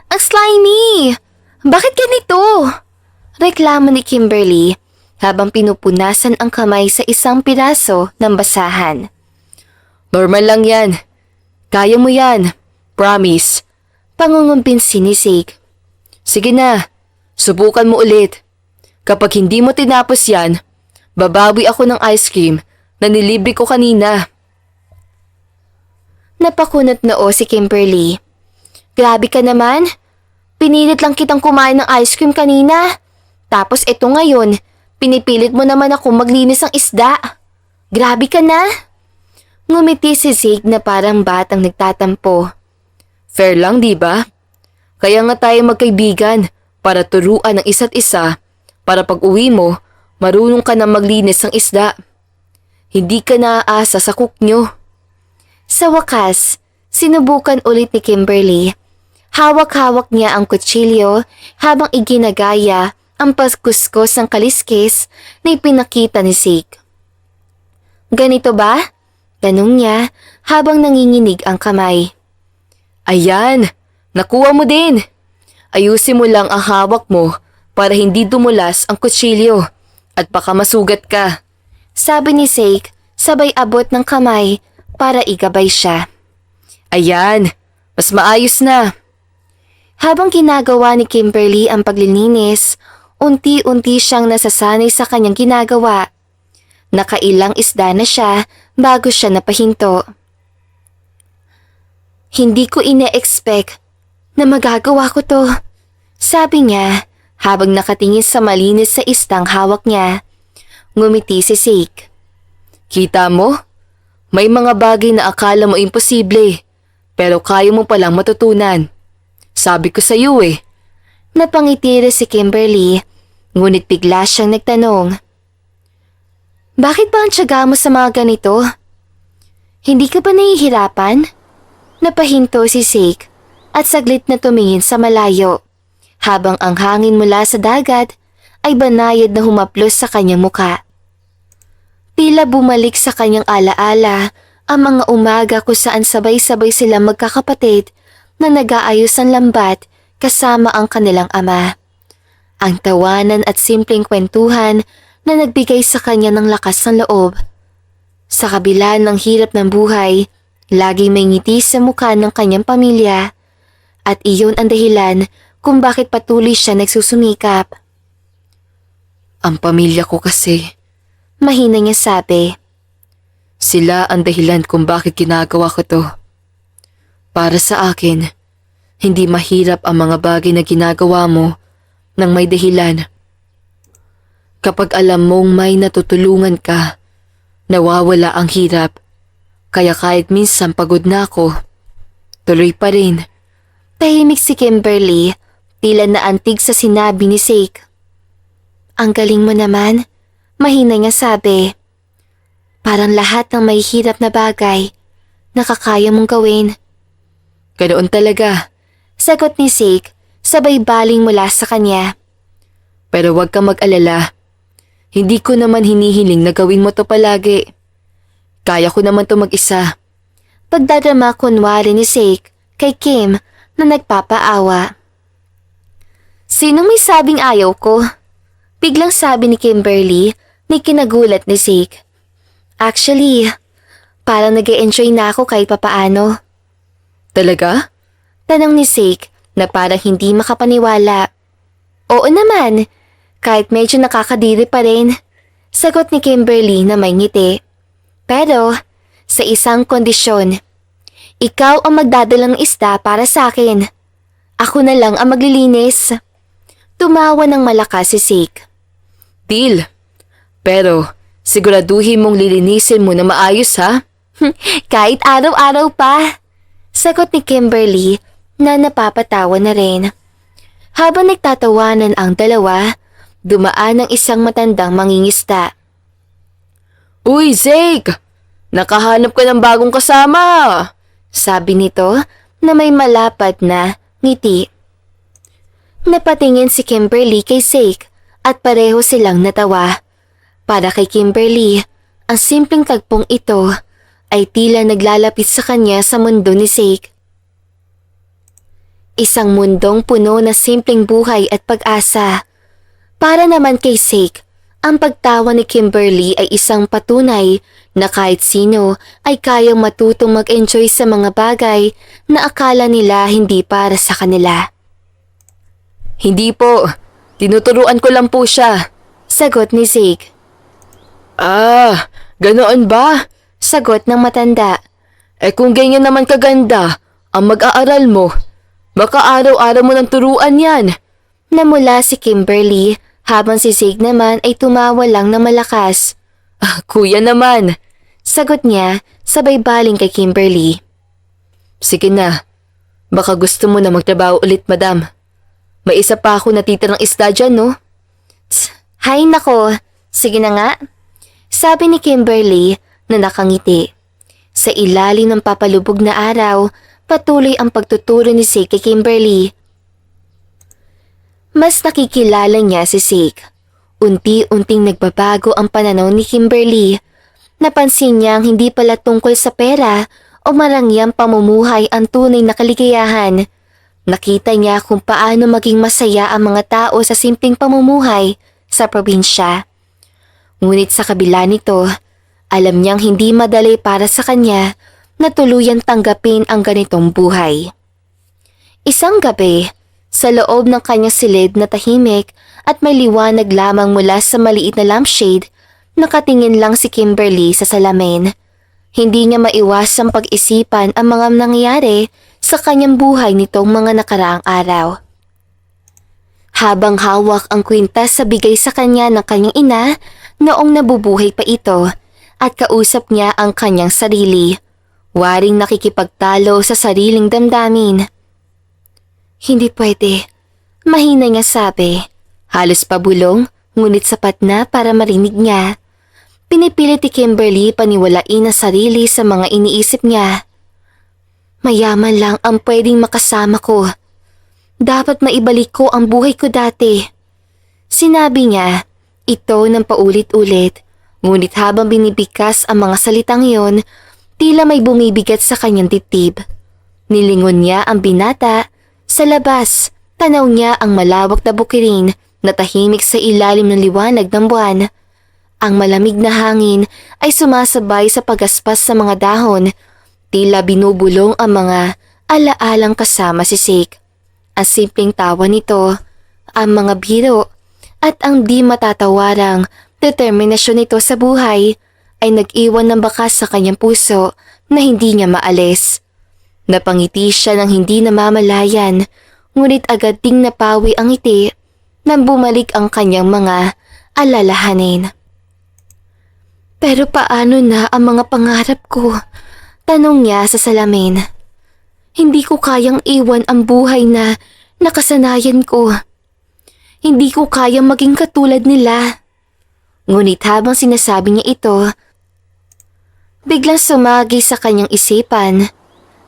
Ang slimy! Bakit ganito? Reklamo ni Kimberly habang pinupunasan ang kamay sa isang piraso ng basahan. Normal lang yan. Kaya mo yan. Promise. Pangungumbinsi ni Sake. Sige na, subukan mo ulit. Kapag hindi mo tinapos yan, babawi ako ng ice cream na nilibre ko kanina. Napakunot noo si Kimberly. Grabe ka naman. Pinilit lang kitang kumain ng ice cream kanina. Tapos eto ngayon, pinipilit mo naman ako maglinis ng isda. Grabe ka na. Ngumiti si Zig na parang batang nagtatampo. Fair lang, di ba? Kaya nga tayo magkaibigan para turuan ng isa't isa para pag uwi mo, marunong ka na maglinis ng isda. Hindi ka naaasa sa cook nyo. Sa wakas, sinubukan ulit ni Kimberly. Hawak-hawak niya ang kutsilyo habang iginagaya ang paskuskos ng kaliskis na ipinakita ni Zig. Ganito ba? Tanong niya habang nanginginig ang kamay. Ayan, nakuha mo din. Ayusin mo lang ang hawak mo para hindi dumulas ang kutsilyo at baka masugat ka. Sabi ni Zig, sabay abot ng kamay para igabay siya. Ayan, mas maayos na. Habang ginagawa ni Kimberly ang paglilinis, unti-unti siyang nasasanay sa kanyang ginagawa. Nakailang isda na siya bago siya napahinto. Hindi ko ine-expect na magagawa ko to, sabi niya habang nakatingin sa malinis sa istang hawak niya. Ngumiti si Zig. Kita mo? May mga bagay na akala mo imposible, pero kaya mo palang matutunan. Sabi ko sa iyo eh. Napangiti rin si Kimberly, ngunit bigla siyang nagtanong. Bakit ba ang tiyaga mo sa mga ganito? Hindi ka ba nahihirapan? Napahinto si Zig at saglit na tumingin sa malayo, habang ang hangin mula sa dagat ay banayad na humaplos sa kanyang muka. Tila bumalik sa kanyang alaala ang mga umaga kung saan sabay-sabay silang magkakapatid na nag-aayos ng lambat kasama ang kanilang ama. Ang tawanan at simpleng kwentuhan na nagbigay sa kanya ng lakas ng loob. Sa kabila ng hirap ng buhay, laging may ngiti sa mukha ng kanyang pamilya at iyon ang dahilan kung bakit patuloy siya nagsusumikap. Ang pamilya ko kasi. Mahina niya sabi. Sila ang dahilan kung bakit ginagawa ko to. Para sa akin, hindi mahirap ang mga bagay na ginagawa mo nang may dahilan. Kapag alam mong may natutulungan ka, nawawala ang hirap. Kaya kahit minsan pagod na ako, tuloy pa rin. Tahimik si Kimberly, tila naantig sa sinabi ni Zig. Ang galing mo naman, mahina niya sabi. Parang lahat ng may hirap na bagay, nakakaya mong gawin. Ganoon talaga. Sagot ni Zig, sabay baling mula sa kanya. Pero huwag kang mag-alala. Hindi ko naman hinihiling na gawin mo to palagi. Kaya ko naman to mag-isa. Pagdadrama kunwari ni Zig kay Kim na nagpapaawa. Sinong may sabing ayaw ko? Biglang sabi ni Kimberly na kinagulat ni Zig. Actually, parang nag-e-enjoy na ako kahit papaano. Talaga? Tanong ni Zig na parang hindi makapaniwala. Oo naman, kahit medyo nakakadiri pa rin. Sagot ni Kimberly na may ngiti. Pero, sa isang kondisyon. Ikaw ang magdadala ng isda para sa akin. Ako na lang ang maglilinis. Tumawa ng malakas si Zig. Deal. Pero, siguraduhin mong lilinisin mo na maayos ha? Kahit araw-araw pa. Sagot ni Kimberly na napapatawa na rin. Habang nagtatawanan ang dalawa, dumaan ang isang matandang mangingisda. Uy, Zig! Nakahanap ka ng bagong kasama! Sabi nito na may malapad na ngiti. Napatingin si Kimberly kay Zig at pareho silang natawa. Para kay Kimberly, ang simpleng tagpong ito ay tila naglalapit sa kanya sa mundo ni Zig. Isang mundong puno na simpleng buhay at pag-asa. Para naman kay Zig, Ang pagtawa ni Kimberly ay isang patunay na kahit sino ay kayang matutong mag-enjoy sa mga bagay na akala nila hindi para sa kanila. Hindi po. Tinuturuan ko lang po siya. Sagot ni Zeke. Ah, ganoon ba? Sagot ng matanda. Kung ganyan naman kaganda ang mag-aaral mo, baka araw-araw mo ng turuan yan. Namula si Kimberly habang si Zeke naman ay tumawa lang na malakas. Kuya naman. Sagot niya sabay baling kay Kimberly. Sige na. Baka gusto mo na magtrabaho ulit, madam. May isa pa ako natitirang isda dyan, no? Hay nako, sige na nga. Sabi ni Kimberly na nakangiti. Sa ilalim ng papalubog na araw, patuloy ang pagtuturo ni Zeke kay Kimberly. Mas nakikilala niya si Zeke. Unti-unting nagbabago ang pananaw ni Kimberly. Napansin niyang hindi pala tungkol sa pera o marangyang pamumuhay ang tunay na kaligayahan. Nakita niya kung paano maging masaya ang mga tao sa simpleng pamumuhay sa probinsya. Ngunit sa kabila nito, alam niyang hindi madali para sa kanya na tuluyang tanggapin ang ganitong buhay. Isang gabi, sa loob ng kanyang silid na tahimik at may liwanag lamang mula sa maliit na lampshade, nakatingin lang si Kimberly sa salamin. Hindi niya maiwasang pag-isipan ang mga nangyayari sa kanyang buhay nitong mga nakaraang araw. Habang hawak ang kwintas sa bigay sa kanya ng kanyang ina noong nabubuhay pa ito at kausap niya ang kanyang sarili, waring nakikipagtalo sa sariling damdamin. Hindi pwede, mahina niya sabi. Halos pabulong, ngunit sapat na para marinig niya. Pinipilit ni Kimberly paniwalain ang sarili sa mga iniisip niya. Mayaman lang ang pwedeng makasama ko. Dapat maibalik ko ang buhay ko dati. Sinabi niya, ito ng paulit-ulit, ngunit habang binibigkas ang mga salitang iyon, tila may bumibigat sa kanyang dibdib. Nilingon niya ang binata. Sa labas, tanaw niya ang malawak na bukirin na tahimik sa ilalim ng liwanag ng buwan. Ang malamig na hangin ay sumasabay sa pagaspas sa mga dahon, tila binubulong ang mga alaalang kasama si Zeke. Ang simpleng tawa nito, ang mga biro, at ang di matatawarang determinasyon nito sa buhay ay nag-iwan ng bakas sa kanyang puso na hindi niya maalis. Napangiti siya ng hindi namamalayan, ngunit agad ding napawi ang ngiti nang bumalik ang kanyang mga alalahanin. Pero paano na ang mga pangarap ko? Tanong niya sa salamin. Hindi ko kayang iwan ang buhay na nakasanayan ko. Hindi ko kayang maging katulad nila. Ngunit habang sinasabi niya ito, biglang sumagi sa kanyang isipan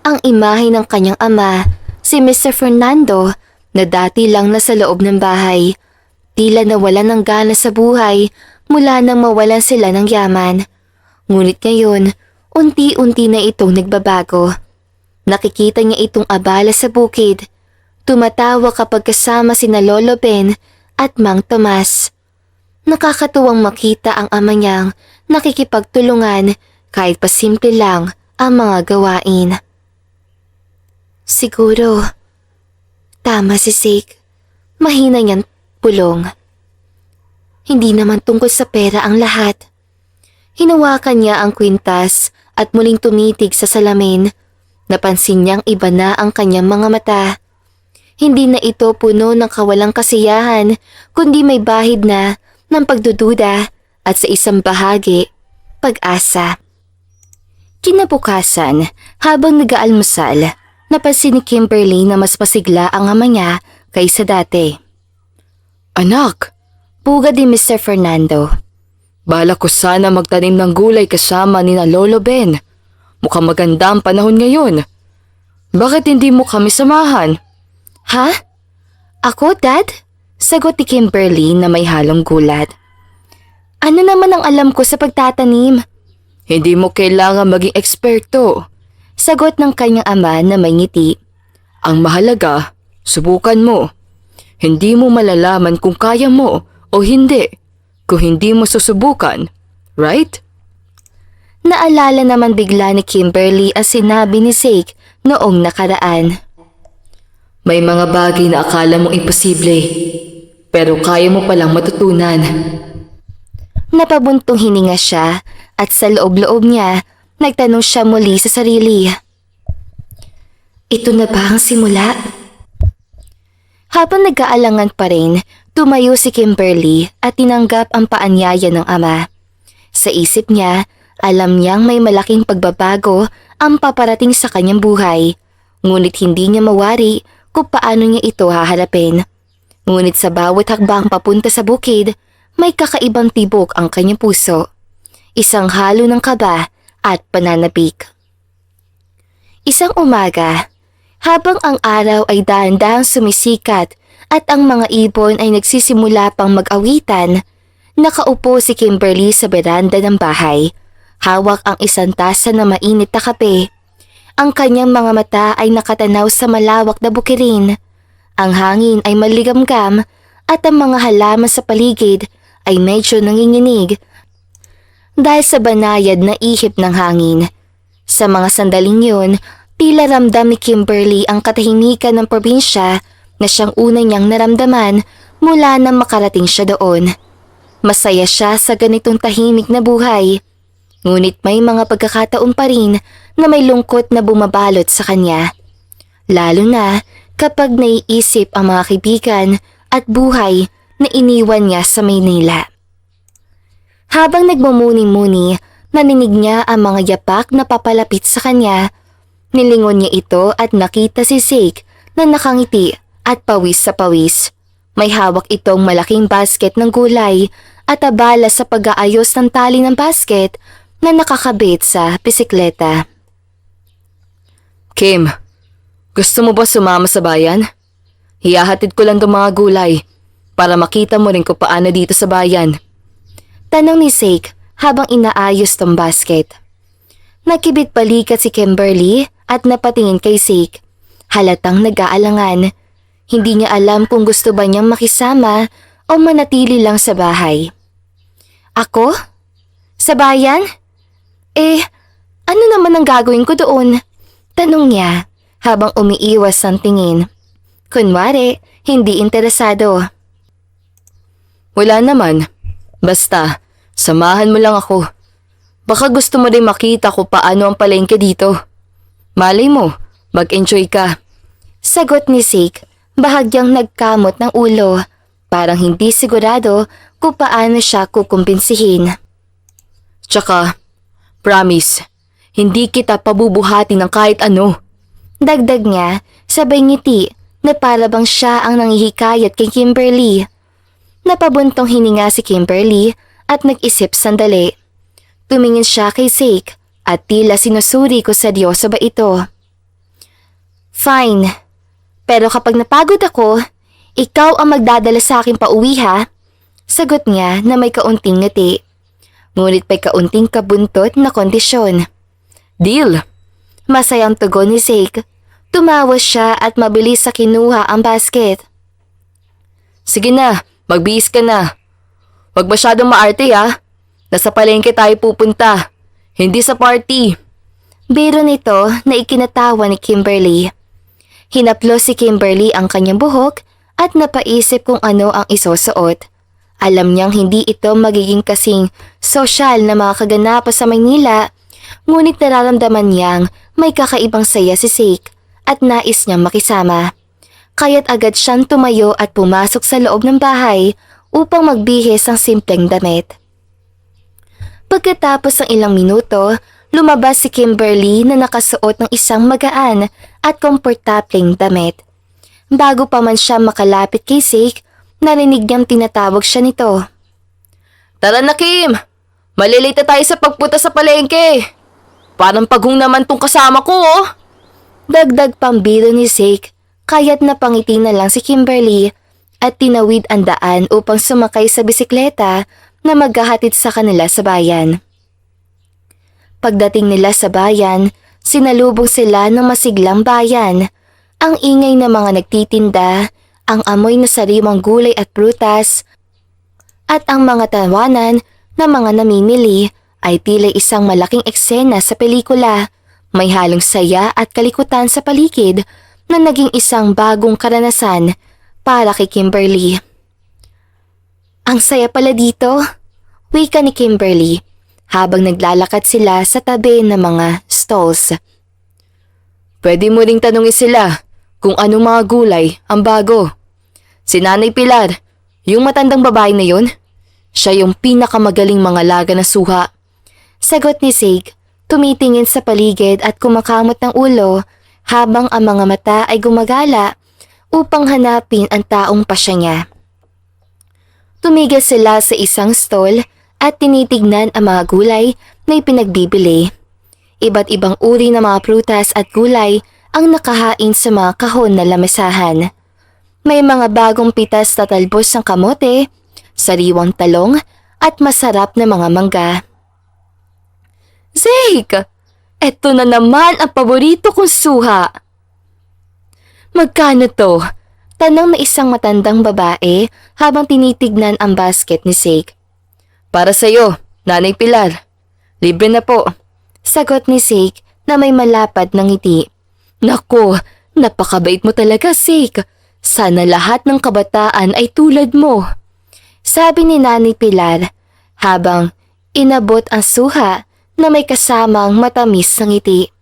ang imahe ng kanyang ama, si Mr. Fernando, na dati lang nasa loob ng bahay. Tila nawalan ng gana sa buhay mula nang mawalan sila ng yaman. Ngunit ngayon, unti-unti na itong nagbabago. Nakikita niya itong abala sa bukid. Tumatawa kapag kasama sina Lolo Ben at Mang Tomas. Nakakatuwang makita ang ama niyang nakikipagtulungan kahit pa simple lang ang mga gawain. Siguro, tama si Zeke. Mahina niyang pulong. Hindi naman tungkol sa pera ang lahat. Hinawakan niya ang kwintas at muling tumitig sa salamin. Napansin niyang iba na ang kanyang mga mata. Hindi na ito puno ng kawalang kasiyahan, kundi may bahid na ng pagdududa at sa isang bahagi, pag-asa. Kinabukasan, habang nag-aalmusal, napansin ni Kimberly na mas pasigla ang ama niya kaysa dati. Anak, Pugad ni Mr. Fernando. bala ko sana magtanim ng gulay kasama ni na Lolo Ben. Mukhang maganda ang panahon ngayon. Bakit hindi mo kami samahan? Ha? Ako, Dad? Sagot ni Kimberly na may halong gulat. Ano naman ang alam ko sa pagtatanim? Hindi mo kailangan maging eksperto. Sagot ng kanyang ama na may ngiti. Ang mahalaga, subukan mo. Hindi mo malalaman kung kaya mo o hindi. kung hindi mo susubukan, right? Naalala naman bigla ni Kimberly ang sinabi ni Zeke noong nakaraan. May mga bagay na akala mong imposible, pero kaya mo palang matutunan. Napabuntong hininga siya at sa loob-loob niya, nagtanong siya muli sa sarili. Ito na ba ang simula? Habang nag-aalangan pa rin, tumayo si Kimberly at tinanggap ang paanyaya ng ama. Sa isip niya, alam niyang may malaking pagbabago ang paparating sa kanyang buhay, ngunit hindi niya mawari kung paano niya ito haharapin. Ngunit sa bawat hakbang papunta sa bukid, may kakaibang tibok ang kanyang puso. Isang halo ng kaba at pananabik. Isang umaga, habang ang araw ay dahan-dahang sumisikat at ang mga ibon ay nagsisimula pang mag-awitan, nakaupo si Kimberly sa beranda ng bahay. Hawak ang isang tasa na mainit na kape. Ang kanyang mga mata ay nakatanaw sa malawak na bukirin. Ang hangin ay maligamgam at ang mga halaman sa paligid ay medyo nanginginig dahil sa banayad na ihip ng hangin. Sa mga sandaling yun, tila ramdam ni Kimberly ang katahimikan ng probinsya na siyang una niyang naramdaman mula nang makarating siya doon. Masaya siya sa ganitong tahimik na buhay. Ngunit may mga pagkakataon pa rin na may lungkot na bumabalot sa kanya. Lalo na kapag naiisip ang mga kaibigan at buhay na iniwan niya sa Maynila. Habang nagmumuni-muni, naninig niya ang mga yapak na papalapit sa kanya. Nilingon niya ito at nakita si Zeke na nakangiti at pawis sa pawis. May hawak itong malaking basket ng gulay at abala sa pag-aayos ng tali ng basket na nakakabit sa bisikleta. Kim, gusto mo ba sumama sa bayan? Hiyahatid ko lang itong mga gulay para makita mo rin kung paano dito sa bayan. Tanong ni Zeke habang inaayos tong basket. Nakibit balikat si Kimberly at napatingin kay Zeke. Halatang nag-aalangan. Hindi niya alam kung gusto ba niyang makisama o manatili lang sa bahay. Ako? Sa bayan? Ano naman ang gagawin ko doon? Tanong niya habang umiiwas ang tingin. Kunwari, hindi interesado. Wala naman. Basta, samahan mo lang ako. Baka gusto mo rin makita kung paano ang palengke dito. Malay mo, mag-enjoy ka. Sagot ni Zeke, bahagyang nagkamot ng ulo. Parang hindi sigurado kung paano siya kukumbinsihin. Tsaka, promise, hindi kita pabubuhatin ng kahit ano. Dagdag niya, sabay ngiti na para bang siya ang nanghihikayat kay Kimberly. Napabuntong hininga si Kimberly at nag-isip sandali. Tumingin siya kay Zeke at tila sinusuri kung seryoso ba ito. Fine, pero kapag napagod ako, ikaw ang magdadala sa akin pauwi ha? Sagot niya na may kaunting ngiti. Ngunit may kaunting kabuntot na kondisyon. Deal! Masayang tugon ni Zeke. Tumawa siya at mabilis sa kinuha ang basket. Sige na, magbihis ka na. Huwag masyadong maarte ha. Nasa palengke tayo pupunta, hindi sa party. Biro nito na ikinatawa ni Kimberly. Hinaplo si Kimberly ang kanyang buhok at napaisip kung ano ang isusuot. Alam niyang hindi ito magiging kasing sosyal na mga kaganapan sa Maynila, ngunit nararamdaman niyang may kakaibang saya si Zeke at nais niyang makisama. Kaya't agad siyang tumayo at pumasok sa loob ng bahay upang magbihis ng simpleng damit. Pagkatapos ng ilang minuto, lumabas si Kimberly na nakasuot ng isang magaan at komportableng damit. Bago pa man siya makalapit kay Zeke, narinig niyang tinatawag siya nito. Tara na Kim! Malilate tayo sa pagpunta sa palengke! Parang paghung naman tong kasama ko oh! Dagdag pambiro ni Zeke, kaya't napangiti na lang si Kimberly at tinawid ang daan upang sumakay sa bisikleta na maghahatid sa kanila sa bayan. Pagdating nila sa bayan, sinalubong sila ng masiglang bayan. Ang ingay ng mga nagtitinda, ang amoy na sariwang gulay at prutas, at ang mga tawanan ng mga namimili ay tila isang malaking eksena sa pelikula. May halong saya at kalikutan sa paligid na naging isang bagong karanasan para kay Kimberly. Ang saya pala dito, wika ni Kimberly habang naglalakad sila sa tabi ng mga stalls. Pwede mo ring tanungin sila kung anong mga gulay ang bago. Si Nanay Pilar, yung matandang babae na yun, siya yung pinakamagaling mga laga na suha. Sagot ni Zeke, tumitingin sa paligid at kumakamot ng ulo habang ang mga mata ay gumagala upang hanapin ang taong pasya niya. Tumigil sila sa isang stall at tinitignan ang mga gulay na ipinagbibili. Iba't ibang uri ng mga prutas at gulay ang nakahain sa mga kahon na lamesahan. May mga bagong pitas na talbos ng kamote, sariwang talong at masarap na mga mangga. Zeke, eto na naman ang paborito kong suha. Magkano to? Tanong na isang matandang babae habang tinitignan ang basket ni Zeke. Para sa'yo, Nanay Pilar. Libre na po. Sagot ni Zeke na may malapad ng ngiti. Naku, napakabait mo talaga, Zeke. Sana lahat ng kabataan ay tulad mo. Sabi ni Nanay Pilar habang inabot ang suha na may kasamang matamis na ngiti.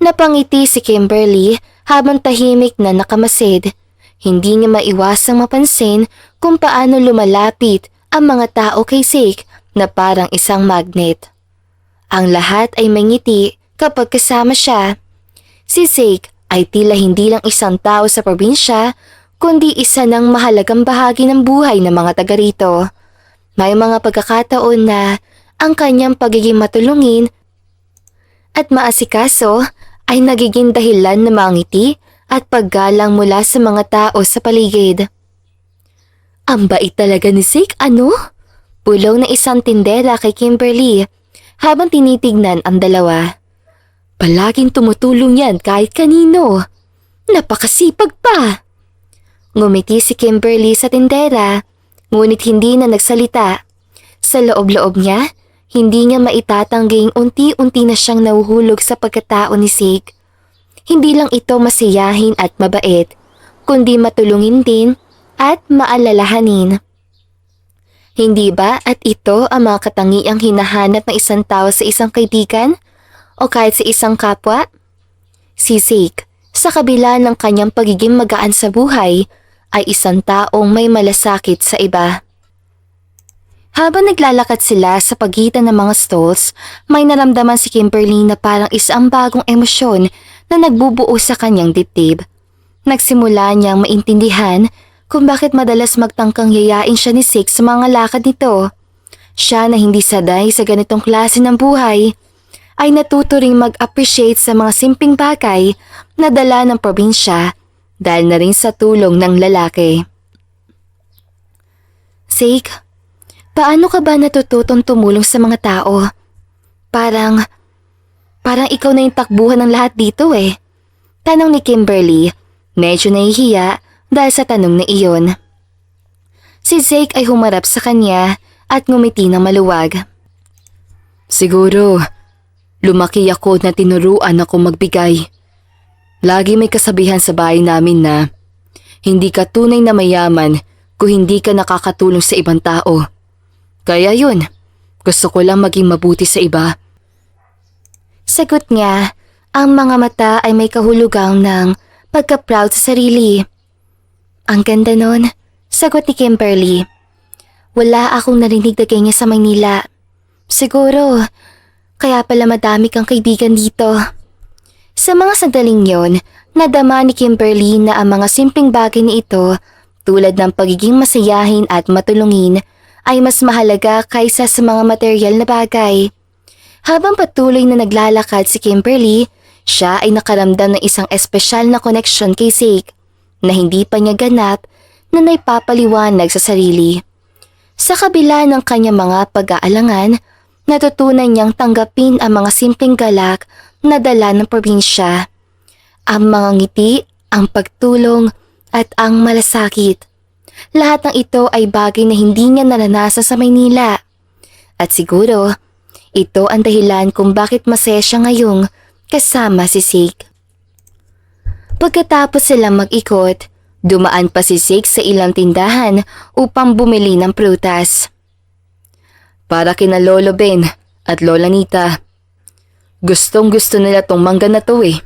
Napangiti si Kimberly habang tahimik na nakamasid. Hindi niya maiwasang mapansin kung paano lumalapit ang mga tao kay Zeke na parang isang magnet. Ang lahat ay may ngiti kapag kasama siya. Si Zeke ay tila hindi lang isang tao sa probinsya, kundi isa ng mahalagang bahagi ng buhay ng mga taga rito. May mga pagkakataon na ang kanyang pagiging matulungin at maasikaso ay nagiging dahilan ng mga ngiti at paggalang mula sa mga tao sa paligid. Ang bait talaga ni Zeke, ano? Pulong ng isang tindera kay Kimberly habang tinitignan ang dalawa. Palaging tumutulong yan kahit kanino. Napakasipag pa. Ngumiti si Kimberly sa tindera, ngunit hindi na nagsalita. Sa loob-loob niya, hindi niya maitatangging unti-unti na siyang nahuhulog sa pagkatao ni Zeke. Hindi lang ito masiyahin at mabait, kundi matulungin din at maalalahanin. Hindi ba at ito ang mga katangiang hinahanap ng isang tao sa isang kaibigan o kahit sa isang kapwa? Si Zeke, sa kabila ng kanyang pagiging magaan sa buhay, ay isang taong may malasakit sa iba. Habang naglalakad sila sa pagitan ng mga stalls, may naramdaman si Kimberly na parang isang bagong emosyon na nagbubuo sa kanyang dibdib. Nagsimula niyang maintindihan kung bakit madalas magtangkang yayain siya ni Zeke sa mga lakad nito. Siya na hindi saday sa ganitong klase ng buhay ay natuto ring mag-appreciate sa mga simpleng bagay na dala ng probinsya dahil na rin sa tulong ng lalaki. Zeke, paano ka ba natututong tumulong sa mga tao? Parang ikaw na yung takbuhan ng lahat dito eh. Tanong ni Kimberly, medyo nahihiya dahil sa tanong na iyon. Si Zeke ay humarap sa kanya at ngumiti ng maluwag. Siguro, lumaki ako na tinuruan ako magbigay. Lagi may kasabihan sa bahay namin na hindi ka tunay na mayaman kung hindi ka nakakatulong sa ibang tao. Kaya yun, gusto ko lang maging mabuti sa iba. Sagot niya, ang mga mata ay may kahulugang ng pagka-proud sa sarili. Ang ganda nun, sagot ni Kimberly. Wala akong narinig na ganyan sa Maynila. Siguro, kaya pala madami kang kaibigan dito. Sa mga sandaling yon, nadama ni Kimberly na ang mga simpleng bagay ni ito, tulad ng pagiging masayahin at matulungin, ay mas mahalaga kaysa sa mga material na bagay. Habang patuloy na naglalakad si Kimberly, siya ay nakaramdam ng isang espesyal na koneksyon kay Zeke na hindi pa niya ganap na naipapaliwanag sa sarili. Sa kabila ng kanyang mga pag-aalangan, natutunan niyang tanggapin ang mga simpleng galak na dala ng probinsya. Ang mga ngiti, ang pagtulong at ang malasakit. Lahat ng ito ay bagay na hindi niya naranasan sa Maynila. At siguro, ito ang dahilan kung bakit masaya siya ngayong kasama si Sig. Pagkatapos silang mag-ikot, dumaan pa si Sig sa ilang tindahan upang bumili ng prutas. Para kina Lolo Ben at Lola Nita. Gustong gusto nila tong mangga na to eh.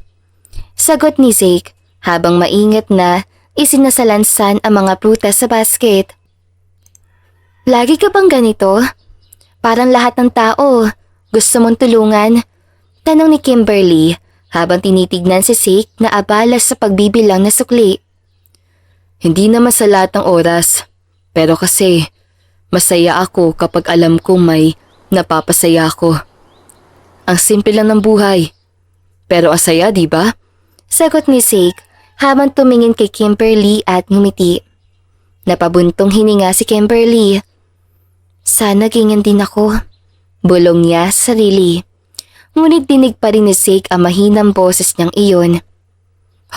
Sagot ni Sig habang maingat na isinasalansan ang mga prutas sa basket. Lagi ka bang ganito? Parang lahat ng tao. Gusto mong tulungan? Tanong ni Kimberly habang tinitignan si Sig na abala sa pagbibilang na sukli. Hindi naman sa lahat ng oras. Pero kasi masaya ako kapag alam kong may napapasaya ako. Ang simple lang ng buhay. Pero asaya, di ba? Sagot ni Sig habang tumingin kay Kimberly at ngumiti. Napabuntong hininga si Kimberly. Sana ganyan din ako. Bulong niya sa sarili. Ngunit dinig pa rin ni Sig ang mahinang boses niyang iyon.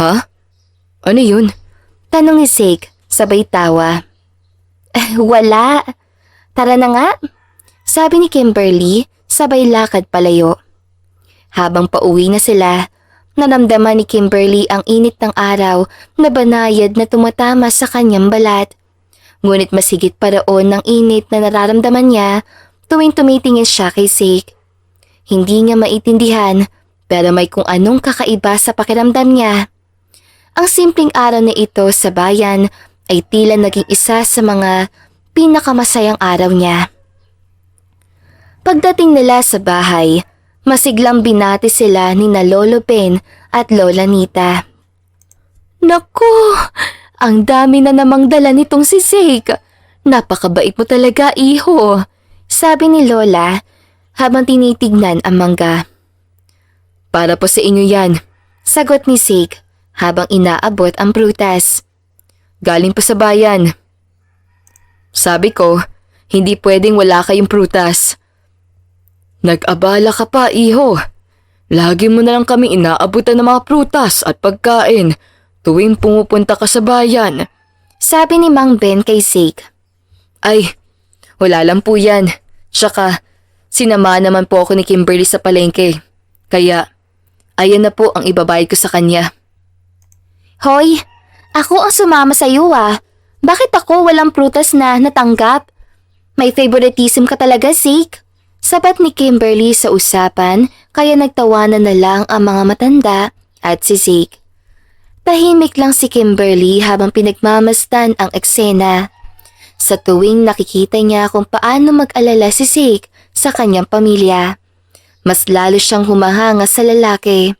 Ha? Ano yun? Tanong ni Sig, sabay tawa. Wala. Tara na nga. Sabi ni Kimberly, sabay lakad palayo. Habang pauwi na sila, naramdaman ni Kimberly ang init ng araw na banayad na tumatama sa kanyang balat. Ngunit masigit pa roon ng init na nararamdaman niya tuwing tumitingin siya kay Sig. Hindi niya maintindihan pero may kung anong kakaiba sa pakiramdam niya. Ang simpleng araw na ito sa bayan ay tila naging isa sa mga pinakamasayang araw niya. Pagdating nila sa bahay, masiglang binati sila ni na Lolo Ben at Lola Nita. Naku, ang dami na namang dala nitong si Sig. Napakabait mo talaga, iho. Sabi ni Lola habang tinitignan ang mangga. Para po sa inyo yan. Sagot ni Sig habang inaabot ang prutas. Galing pa sa bayan. Sabi ko, hindi pwedeng wala kayong prutas. Nag-abala ka pa, iho. Lagi mo na lang kami inaabutan ng mga prutas at pagkain tuwing pumupunta ka sa bayan. Sabi ni Mang Ben kay Sig. Ay, wala lang po yan. Tsaka, sinamahan naman po ako ni Kimberly sa palengke. Kaya, ayan na po ang ibabayad ko sa kanya. Hoy, ako ang sumama sa iyo ah. Bakit ako walang prutas na natanggap? May favoritism ka talaga, Sig. Sabat ni Kimberly sa usapan kaya nagtawanan na lang ang mga matanda at si Sig. Tahimik lang si Kimberly habang pinagmamasdan ang eksena. Sa tuwing nakikita niya kung paano mag-alala si Sig sa kanyang pamilya, mas lalo siyang humahanga sa lalaki.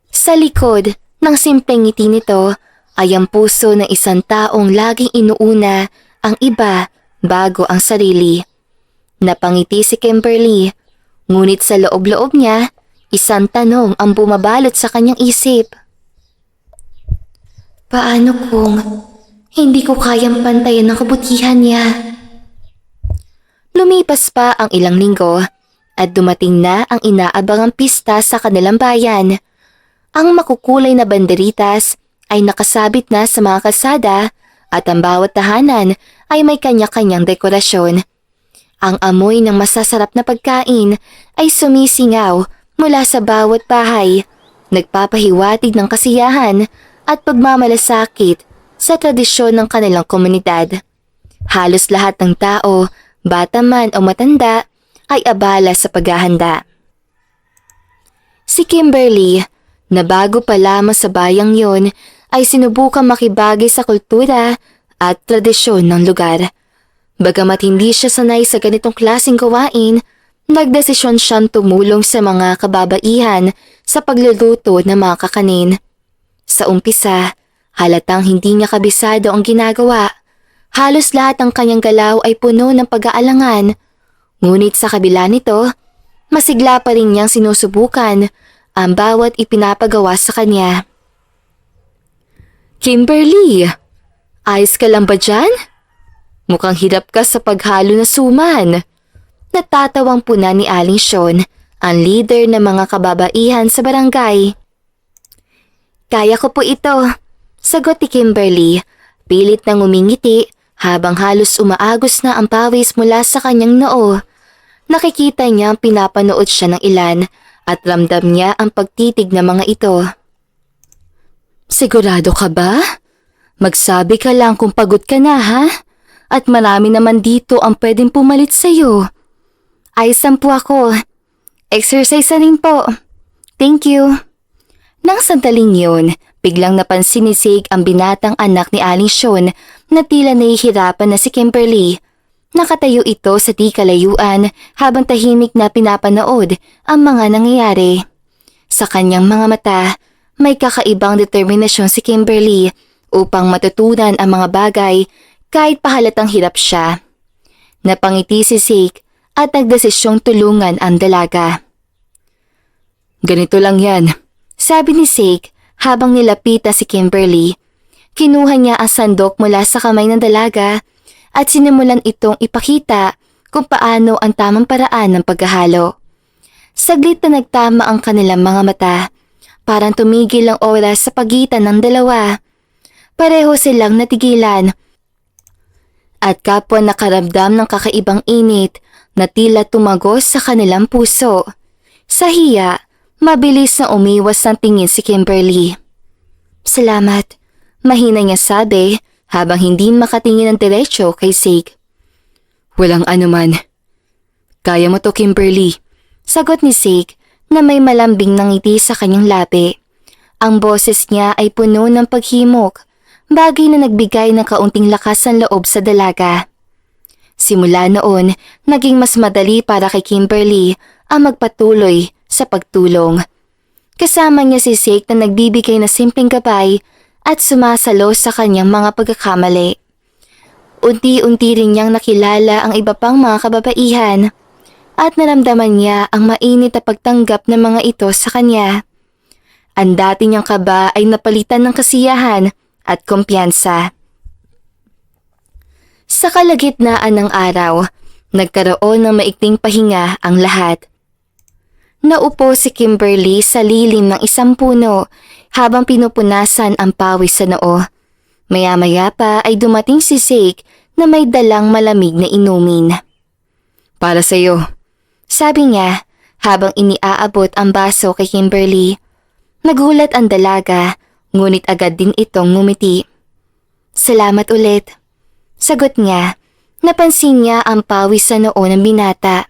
Sa likod ng simpleng ngiti nito ay ang puso ng isang taong laging inuuna ang iba bago ang sarili. Napangiti si Kimberly, ngunit sa loob-loob niya, isang tanong ang bumabalot sa kanyang isip. Paano kung hindi ko kayang pantayan ang kabutihan niya? Lumipas pa ang ilang linggo at dumating na ang inaabangang pista sa kanilang bayan. Ang makukulay na banderitas ay nakasabit na sa mga kalsada at ang bawat tahanan ay may kanya-kanyang dekorasyon. Ang amoy ng masasarap na pagkain ay sumisingaw mula sa bawat bahay, nagpapahiwatig ng kasiyahan at pagmamalasakit sa tradisyon ng kanilang komunidad. Halos lahat ng tao, bata man o matanda, ay abala sa paghahanda. Si Kimberly, na bago pa lamang sa bayang yon, ay sinubukang makibagay sa kultura at tradisyon ng lugar. Bagamat hindi siya sanay sa ganitong klaseng gawain, nagdesisyon siyang tumulong sa mga kababaihan sa pagluluto ng mga kakanin. Sa umpisa, halatang hindi niya kabisado ang ginagawa. Halos lahat ng kanyang galaw ay puno ng pag-aalangan. Ngunit sa kabila nito, masigla pa rin niyang sinusubukan ang bawat ipinapagawa sa kanya. Kimberly, ayos ka lang ba dyan? Mukhang hirap ka sa paghalo na suman. Natatawang puna ni Aling Sean, ang leader ng mga kababaihan sa barangay. Kaya ko po ito, sagot ni Kimberly, Pilit na ngumingiti habang halos umaagos na ang pawis mula sa kanyang noo. Nakikita niya ang pinapanood siya ng ilan at ramdam niya ang pagtitig ng mga ito. Sigurado ka ba? Magsabi ka lang kung pagod ka na, ha? At marami naman dito ang pwedeng pumalit sa'yo. Ay, 10 ako. Exercise na rin po. Thank you. Nang sandaling yun, biglang napansin ni Sig ang binatang anak ni Aling Sean na tila nahihirapan na si Kimberly. Nakatayo ito sa di kalayuan habang tahimik na pinapanood ang mga nangyayari. Sa kanyang mga mata, may kakaibang determinasyon si Kimberly upang matutunan ang mga bagay kahit pahalatang hirap siya. Napangiti si Sig at nagdesisyong tulungan ang dalaga. Ganito lang yan. Sabi ni Sig habang nilapita si Kimberly. Kinuha niya ang sandok mula sa kamay ng dalaga at sinimulan itong ipakita kung paano ang tamang paraan ng paghahalo. Saglit na nagtama ang kanilang mga mata. Parang tumigil ang oras sa pagitan ng dalawa. Pareho silang natigilan. At kapwa nakaramdam ng kakaibang init na tila tumagos sa kanilang puso. Sa hiya, mabilis na umiwas ng tingin si Kimberly. Salamat, mahina niya sabi habang hindi makatingin ng diretsyo kay Sig. Walang anuman. Kaya mo to, Kimberly. Sagot ni Sig na may malambing na ngiti sa kanyang labi. Ang boses niya ay puno ng paghimok, bagay na nagbigay ng kaunting lakas ng loob sa dalaga. Simula noon, naging mas madali para kay Kimberly ang magpatuloy sa pagtulong. Kasama niya si Sig na nagbibigay na simpleng gabay at sumasalo sa kanyang mga pagkakamali. Unti-unti rin niyang nakilala ang iba pang mga kababaihan at naramdaman niya ang mainit na pagtanggap ng mga ito sa kanya. Ang dati niyang kaba ay napalitan ng kasiyahan at kumpiyansa. Sa kalagitnaan ng araw, nagkaroon ng maikling pahinga ang lahat. Naupo si Kimberly sa lilim ng isang puno habang pinupunasan ang pawis sa noo. Maya-maya pa ay dumating si Sig na may dalang malamig na inumin. Para sa'yo. Sabi niya habang iniaabot ang baso kay Kimberly. Nagulat ang dalaga, ngunit agad din itong ngumiti. Salamat ulit. Sagot niya, napansin niya ang pawis sa noo ng binata.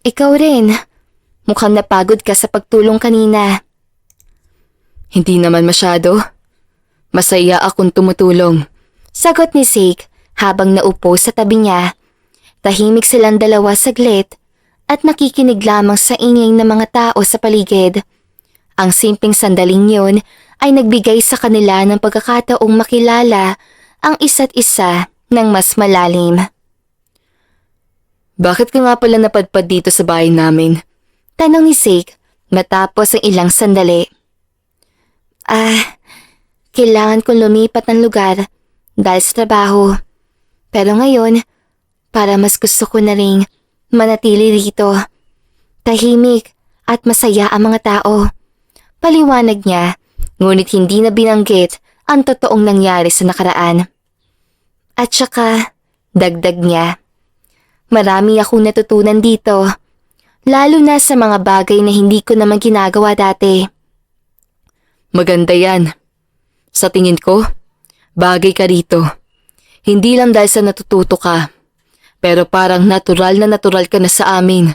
Ikaw rin. Mukhang napagod ka sa pagtulong kanina. Hindi naman masyado. Masaya akong tumutulong. Sagot ni Sig habang naupo sa tabi niya. Tahimik silang dalawa saglit at nakikinig lamang sa ingay ng mga tao sa paligid. Ang simpleng sandaling yun ay nagbigay sa kanila ng pagkakataong makilala ang isa't isa ng mas malalim. Bakit ka nga pala napadpad dito sa bahay namin? Tanong ni Sig matapos ang ilang sandali. Kailangan kong lumipat ng lugar dahil sa trabaho. Pero ngayon, para mas gusto ko na ring manatili rito. Tahimik at masaya ang mga tao. Paliwanag niya, ngunit hindi na binanggit ang totoong nangyari sa nakaraan. At saka, dagdag niya, marami akong natutunan dito, lalo na sa mga bagay na hindi ko naman ginagawa dati. Maganda yan. Sa tingin ko, bagay ka rito. Hindi lang dahil sa natututo ka, pero parang natural ka na sa amin.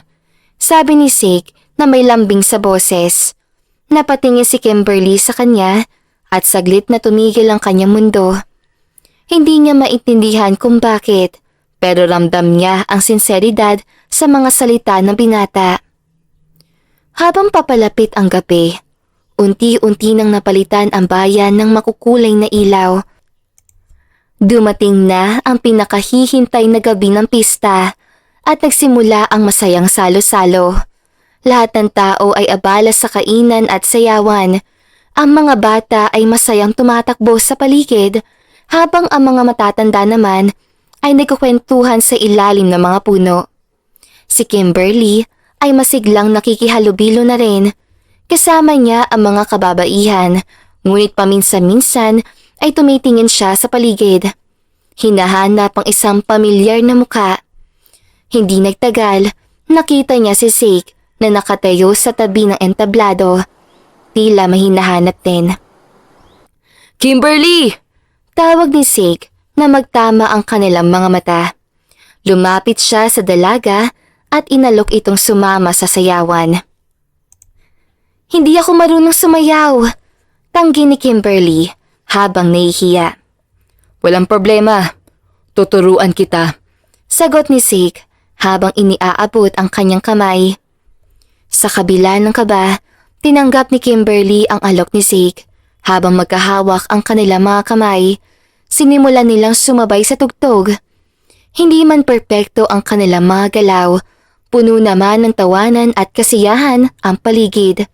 Sabi ni Sig na may lambing sa boses. Napatingin si Kimberly sa kanya at saglit na tumigil ang kanyang mundo. Hindi niya maintindihan kung bakit, pero ramdam niya ang sinseridad sa mga salita ng binata. Habang papalapit ang gabi, unti-unti nang napalitan ang bayan ng makukulay na ilaw. Dumating na ang pinakahihintay na gabi ng pista at nagsimula ang masayang salo-salo. Lahat ng tao ay abala sa kainan at sayawan. Ang mga bata ay masayang tumatakbo sa paligid habang ang mga matatanda naman ay nagkukwentuhan sa ilalim ng mga puno. Si Kimberly ay masiglang nakikihalubilo na rin. Kasama niya ang mga kababaihan, ngunit paminsan-minsan ay tumitingin siya sa paligid. Hinahanap ang isang pamilyar na muka. Hindi nagtagal, nakita niya si Zeke na nakatayo sa tabi ng entablado. Tila may hinahanap din. Kimberly! Tawag ni Zeke na magtama ang kanilang mga mata. Lumapit siya sa dalaga at inalok itong sumama sa sayawan. Hindi ako marunong sumayaw, tanggi ni Kimberly habang nahihiya. Walang problema. Tuturuan kita. Sagot ni Zeke habang iniaabot ang kanyang kamay. Sa kabila ng kaba, tinanggap ni Kimberly ang alok ni Zeke. Habang magkahawak ang kanilang mga kamay, sinimulan nilang sumabay sa tugtog. Hindi man perpekto ang kanilang mga galaw, puno naman ng tawanan at kasiyahan ang paligid.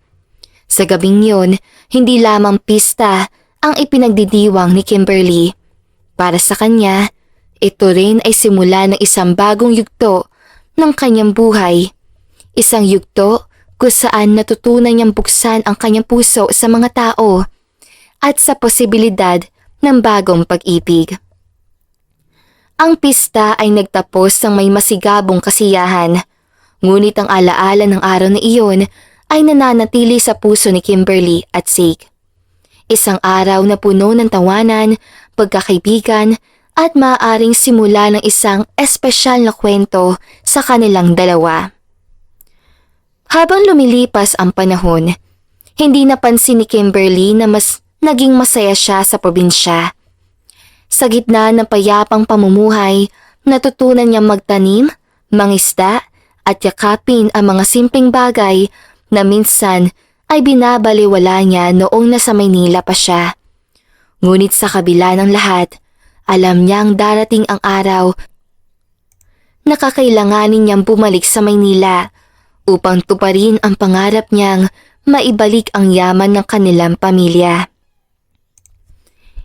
Sa gabing yun, hindi lamang pista ang ipinagdidiwang ni Kimberly. Para sa kanya, ito rin ay simula ng isang bagong yugto ng kanyang buhay. Isang yugto kung saan natutunan niyang buksan ang kanyang puso sa mga tao at sa posibilidad ng bagong pag-ibig. Ang pista ay nagtapos ng may masigabong kasiyahan, ngunit ang alaala ng araw na iyon ay nananatili sa puso ni Kimberly at Zeke. Isang araw na puno ng tawanan, pagkakaibigan at maaaring simula ng isang espesyal na kwento sa kanilang dalawa. Habang lumilipas ang panahon, hindi napansin ni Kimberly na mas naging masaya siya sa probinsya. Sa gitna ng payapang pamumuhay, natutunan niyang magtanim, mangisda at yakapin ang mga simpleng bagay na minsan ay binabaliwala niya noong nasa Maynila pa siya. Ngunit sa kabila ng lahat, alam niyang darating ang araw na kakailanganin niyang bumalik sa Maynila upang tuparin ang pangarap niyang maibalik ang yaman ng kanilang pamilya.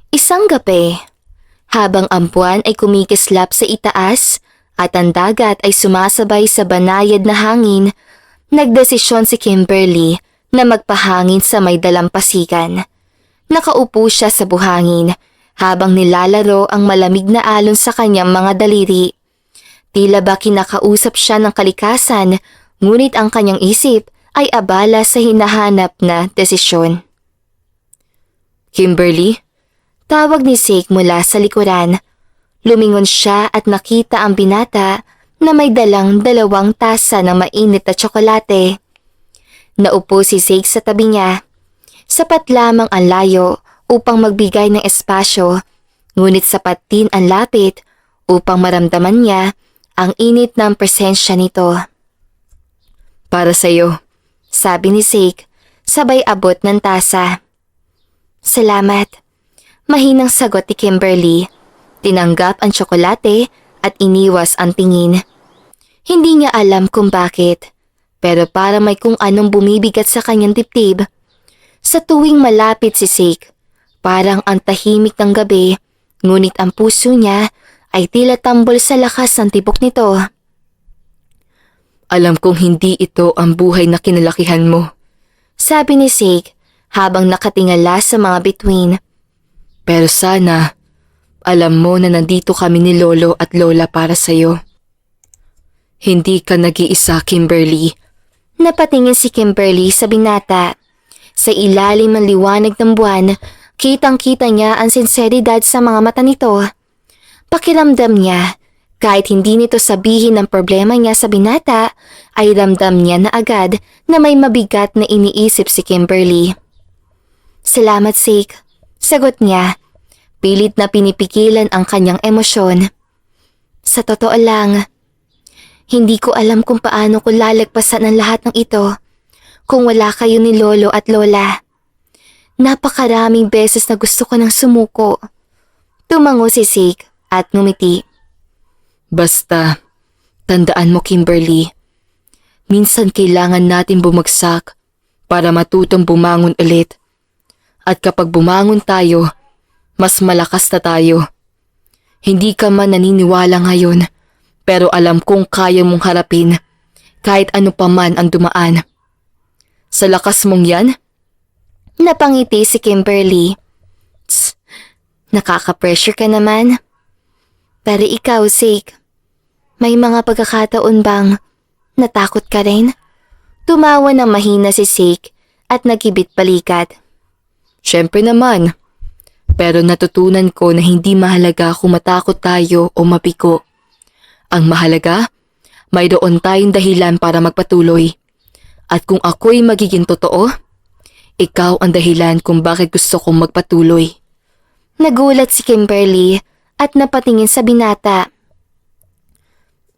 Isang gabi, habang ang buwan ay kumikislap sa itaas at ang dagat ay sumasabay sa banayad na hangin, nagdesisyon si Kimberly na magpahangin sa may dalampasigan. Nakaupo siya sa buhangin habang nilalaro ang malamig na alon sa kanyang mga daliri. Tila ba kinakausap siya ng kalikasan, ngunit ang kanyang isip ay abala sa hinahanap na desisyon. Kimberly? Tawag ni Zeke mula sa likuran. Lumingon siya at nakita ang binata na may dalang 2 tasa ng mainit na tsokolate. Naupo si Zeke sa tabi niya. Sapat lamang ang layo upang magbigay ng espasyo, ngunit sapat din ang lapit upang maramdaman niya ang init ng presensya nito. Para sa'yo. Sabi ni Zeke, sabay abot ng tasa. Salamat. Mahinang sagot ni Kimberly. Tinanggap ang tsokolate at iniwas ang tingin. Hindi niya alam kung bakit, pero para may kung anong bumibigat sa kanyang dibdib. Sa tuwing malapit si Zeke, parang ang tahimik ng gabi, ngunit ang puso niya ay tila tambol sa lakas ng tibok nito. Alam kong hindi ito ang buhay na kinalakihan mo. Sabi ni Zeke habang nakatingala sa mga bituin. Pero sana, alam mo na nandito kami ni Lolo at Lola para sa'yo. Hindi ka nag-iisa, Kimberly. Napatingin si Kimberly sa binata. Sa ilalim ng liwanag ng buwan, kitang-kita niya ang sinseridad sa mga mata nito. Pakiramdam niya, kahit hindi nito sabihin ang problema niya sa binata, ay ramdam niya na agad na may mabigat na iniisip si Kimberly. Salamat, Zeke. Sagot niya. Pilit na pinipigilan ang kanyang emosyon. Sa totoo lang, hindi ko alam kung paano ko lalagpasan ang lahat ng ito kung wala kayo ni Lolo at Lola. Napakaraming beses na gusto ko nang sumuko. Tumango si Zeke at ngumiti. Basta, tandaan mo, Kimberly, minsan kailangan natin bumagsak para matutong bumangon ulit. At kapag bumangon tayo, mas malakas na tayo. Hindi ka man naniniwala ngayon, pero alam kong kaya mong harapin kahit ano pa man ang dumaan. Sa lakas mong yan? Napangiti si Kimberly. Nakaka-pressure ka naman. Pero ikaw, Zeke, may mga pagkakataon bang natakot ka rin? Tumawa ng mahina si Zeke at nagkibit balikat. Siyempre naman. Pero natutunan ko na hindi mahalaga kung matakot tayo o mapiko. Ang mahalaga, mayroon tayong dahilan para magpatuloy. At kung ako'y magiging totoo, ikaw ang dahilan kung bakit gusto kong magpatuloy. Nagulat si Kimberly at napatingin sa binata.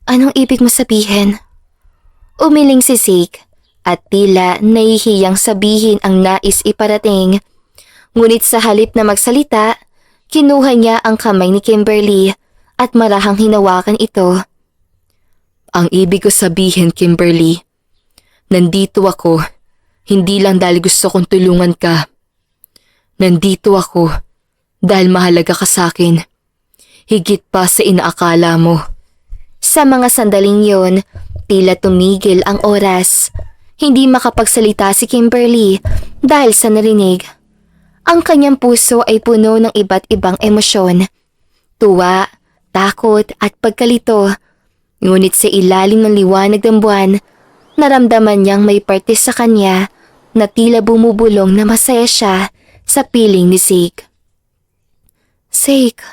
Anong ibig mo sabihin? Umiling si Zeke at tila nahihiyang sabihin ang nais iparating. Ngunit sa halip na magsalita, kinuha niya ang kamay ni Kimberly at marahang hinawakan ito. Ang ibig ko sabihin, Kimberly, nandito ako, hindi lang dahil gusto kong tulungan ka. Nandito ako dahil mahalaga ka sa akin, higit pa sa inaakala mo. Sa mga sandaling yon, tila tumigil ang oras. Hindi makapagsalita si Kimberly dahil sa narinig. Ang kanyang puso ay puno ng iba't ibang emosyon. Tuwa, takot at pagkalito. Ngunit sa ilalim ng liwanag ng buwan, naramdaman niyang may parte sa kanya na tila bumubulong na masaya siya sa piling ni Zeke. Zeke,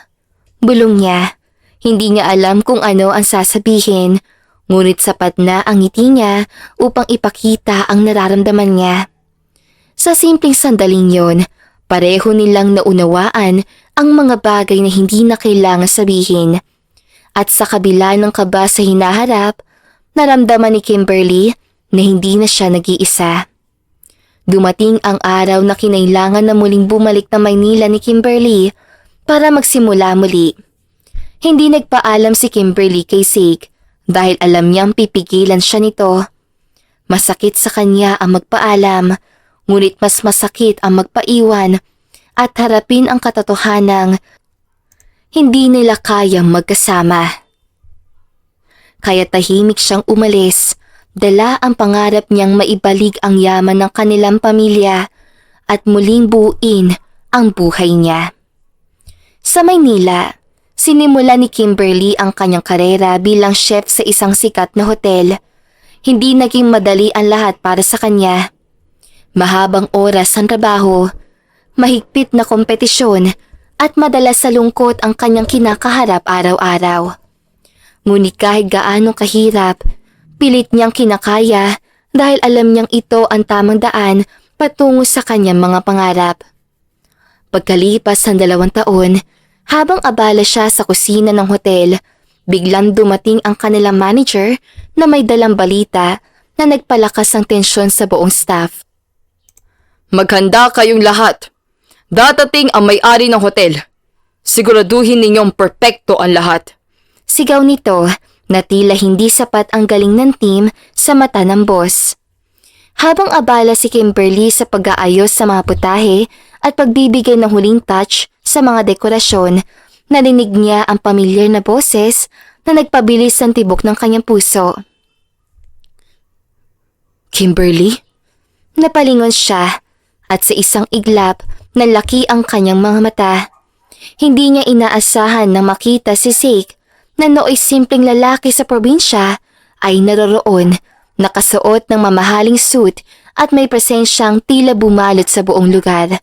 bulong niya. Hindi niya alam kung ano ang sasabihin, ngunit sapat na ang ngiti niya upang ipakita ang nararamdaman niya. Sa simpleng sandaling yon, pareho nilang naunawaan ang mga bagay na hindi na kailangan sabihin. At sa kabila ng kaba sa hinaharap, naramdaman ni Kimberly na hindi na siya nag-iisa. Dumating ang araw na kinailangan na muling bumalik na Maynila ni Kimberly para magsimula muli. Hindi nagpaalam si Kimberly kay Zeke dahil alam niyang pipigilan siya nito. Masakit sa kanya ang magpaalam, ngunit mas masakit ang magpaiwan at harapin ang katotohanang hindi nila kayang magkasama. Kaya tahimik siyang umalis, dala ang pangarap niyang maibalik ang yaman ng kanilang pamilya at muling buuin ang buhay niya. Sa Maynila, sinimula ni Kimberly ang kanyang karera bilang chef sa isang sikat na hotel. Hindi naging madali ang lahat para sa kanya. Mahabang oras ang trabaho, mahigpit na kompetisyon at madalas sa lungkot ang kanyang kinakaharap araw-araw. Ngunit kahit gaano kahirap, pilit niyang kinakaya dahil alam niyang ito ang tamang daan patungo sa kanyang mga pangarap. Pagkalipas ng 2 taon, habang abala siya sa kusina ng hotel, biglang dumating ang kanilang manager na may dalang balita na nagpalakas ng tensyon sa buong staff. Maghanda kayong lahat. Datating ang may-ari ng hotel. Siguraduhin ninyong perpekto ang lahat. Sigaw nito na tila hindi sapat ang galing ng team sa mata ng boss. Habang abala si Kimberly sa pag-aayos sa mga putahe at pagbibigay ng huling touch sa mga dekorasyon, narinig niya ang pamilyar na boses na nagpabilis ng tibok ng kanyang puso. Kimberly? Napalingon siya at sa isang iglap nalaki ang kanyang mga mata. Hindi niya inaasahan na makita si Zeke na nooy simpleng lalaki sa probinsya ay naroroon, nakasuot ng mamahaling suit at may presensyang tila bumalot sa buong lugar.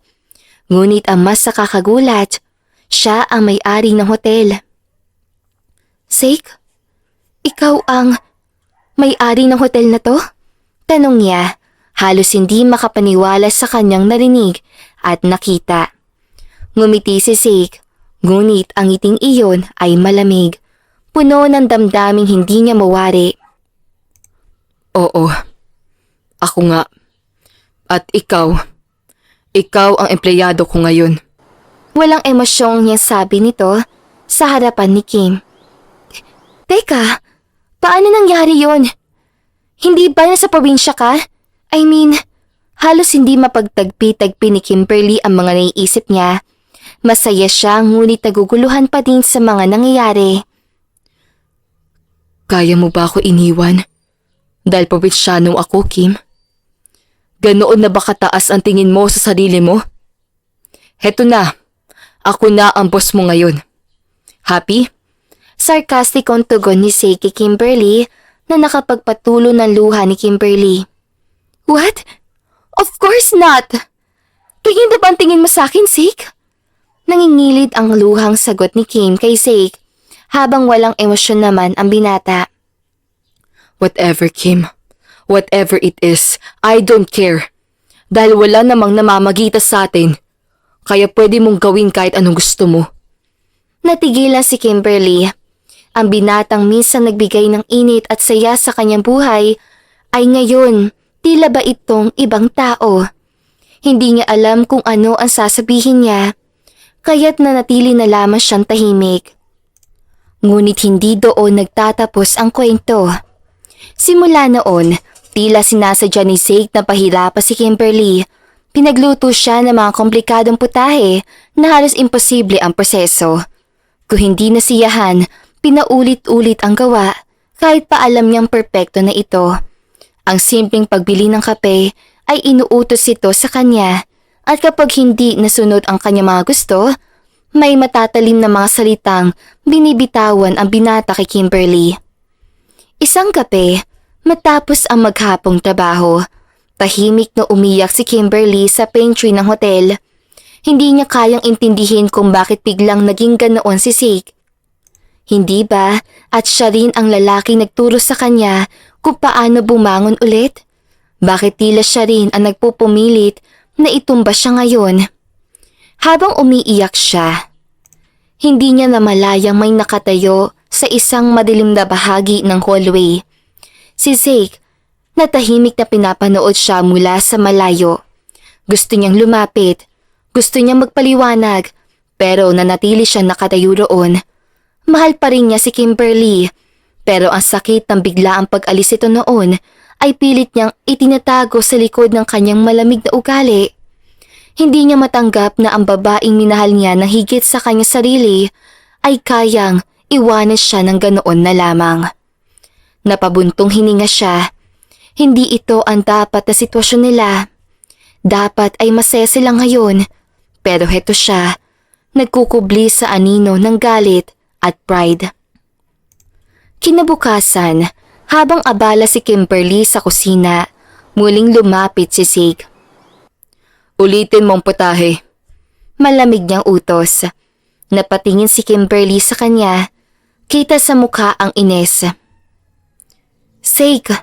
Ngunit ang mas nakakagulat, siya ang may-ari ng hotel. Zeke, ikaw ang may-ari ng hotel na to? Tanong niya, halos hindi makapaniwala sa kanyang narinig at nakita. Ngumiti si Zeke, ngunit ang ngiting iyon ay malamig, puno ng damdaming hindi niya mawari. Oo, ako nga. At ikaw ang empleyado ko ngayon. Walang emosyong niyang sabi nito sa harapan ni Kim. Teka, paano nangyari yon? Hindi ba nasa probinsya ka? I mean, halos hindi mapagtagpi-tagpi ni Kimberly ang mga naiisip niya. Masaya siya ngunit naguguluhan pa din sa mga nangyayari. Kaya mo ba ako iniwan? Dahil probinsyano ako, Kim? Ganoon na ba kataas ang tingin mo sa sarili mo? Heto na, Ako na ang boss mo ngayon. Happy? Sarkastikong tugon ni Say kay Kimberly na nakapagpatulo ng luha ni Kimberly. What? Of course not! Tingin na ba ang tingin mo sa akin, Sik? Nangingilid ang luhang sagot ni Kim kay Sik habang walang emosyon naman ang binata. Whatever, Kim. Whatever it is, I don't care. Dahil wala namang namamagita sa atin. Kaya pwede mong gawin kahit anong gusto mo. Natigilan si Kimberly. Ang binatang minsan nagbigay ng init at saya sa kanyang buhay ay ngayon tila ba itong ibang tao. Hindi niya alam kung ano ang sasabihin niya, kaya't nanatili na lamang siyang tahimik. Ngunit hindi doon nagtatapos ang kwento. Simula noon, tila sinasadya ni Zeke na pahirapan si Kimberly. Pinagluto siya ng mga komplikadong putahe na halos imposible ang proseso. Kung hindi nasiyahan, pinaulit-ulit ang gawa kahit pa alam niyang perpekto na ito. Ang simpleng pagbili ng kape ay inuutos ito sa kanya at kapag hindi nasunod ang kanya mga gusto, may matatalim na mga salitang binibitawan ang binata kay Kimberly. Isang gabi, matapos ang maghapong trabaho, tahimik na umiyak si Kimberly sa pantry ng hotel. Hindi niya kayang intindihin kung bakit biglang naging ganoon si Zeke. Hindi ba at siya rin ang lalaki nagturo sa kanya kung paano bumangon ulit? Bakit tila siya rin ang nagpupumilit na itumba siya ngayon? Habang umiiyak siya, hindi niya namalayang may nakatayo sa isang madilim na bahagi ng hallway. Si Zeke, natahimik na pinapanood siya mula sa malayo. Gusto niyang lumapit, gusto niyang magpaliwanag, pero nanatili siyang nakatayo roon. Mahal pa rin niya si Kimberly, pero ang sakit ng biglaang pag-alis ito noon ay pilit niyang itinatago sa likod ng kanyang malamig na ugali. Hindi niya matanggap na ang babaeng minahal niya na higit sa kanyang sarili ay kayang iwanan siya ng ganoon na lamang. Napabuntong hininga siya. Hindi ito ang dapat na sitwasyon nila. Dapat ay masaya sila ngayon, pero heto siya, nagkukubli sa anino ng galit at pride. Kinabukasan, habang abala si Kimberly sa kusina, muling lumapit si Zeke. Ulitin mong putahe. Malamig niyang utos. Napatingin si Kimberly sa kanya, kita sa mukha ang ines. Zeke,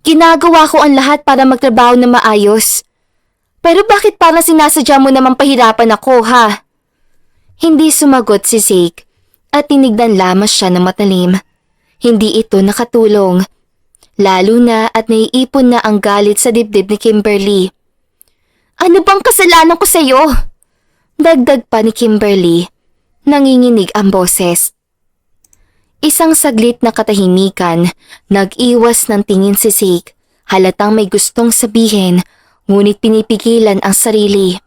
ginagawa ko ang lahat para magtrabaho na maayos. Pero bakit parang sinasadya mo namang pahirapan ako, ha? Hindi sumagot si Zeke at tinignan lamang siya ng matalim. Hindi ito nakatulong. Lalo na at naiipon na ang galit sa dibdib ni Kimberly. Ano bang kasalanan ko sa'yo? Dagdag pa ni Kimberly. Nanginginig ang boses. Isang saglit na katahimikan, nag-iwas ng tingin si Zeke. Halatang may gustong sabihin, ngunit pinipigilan ang sarili.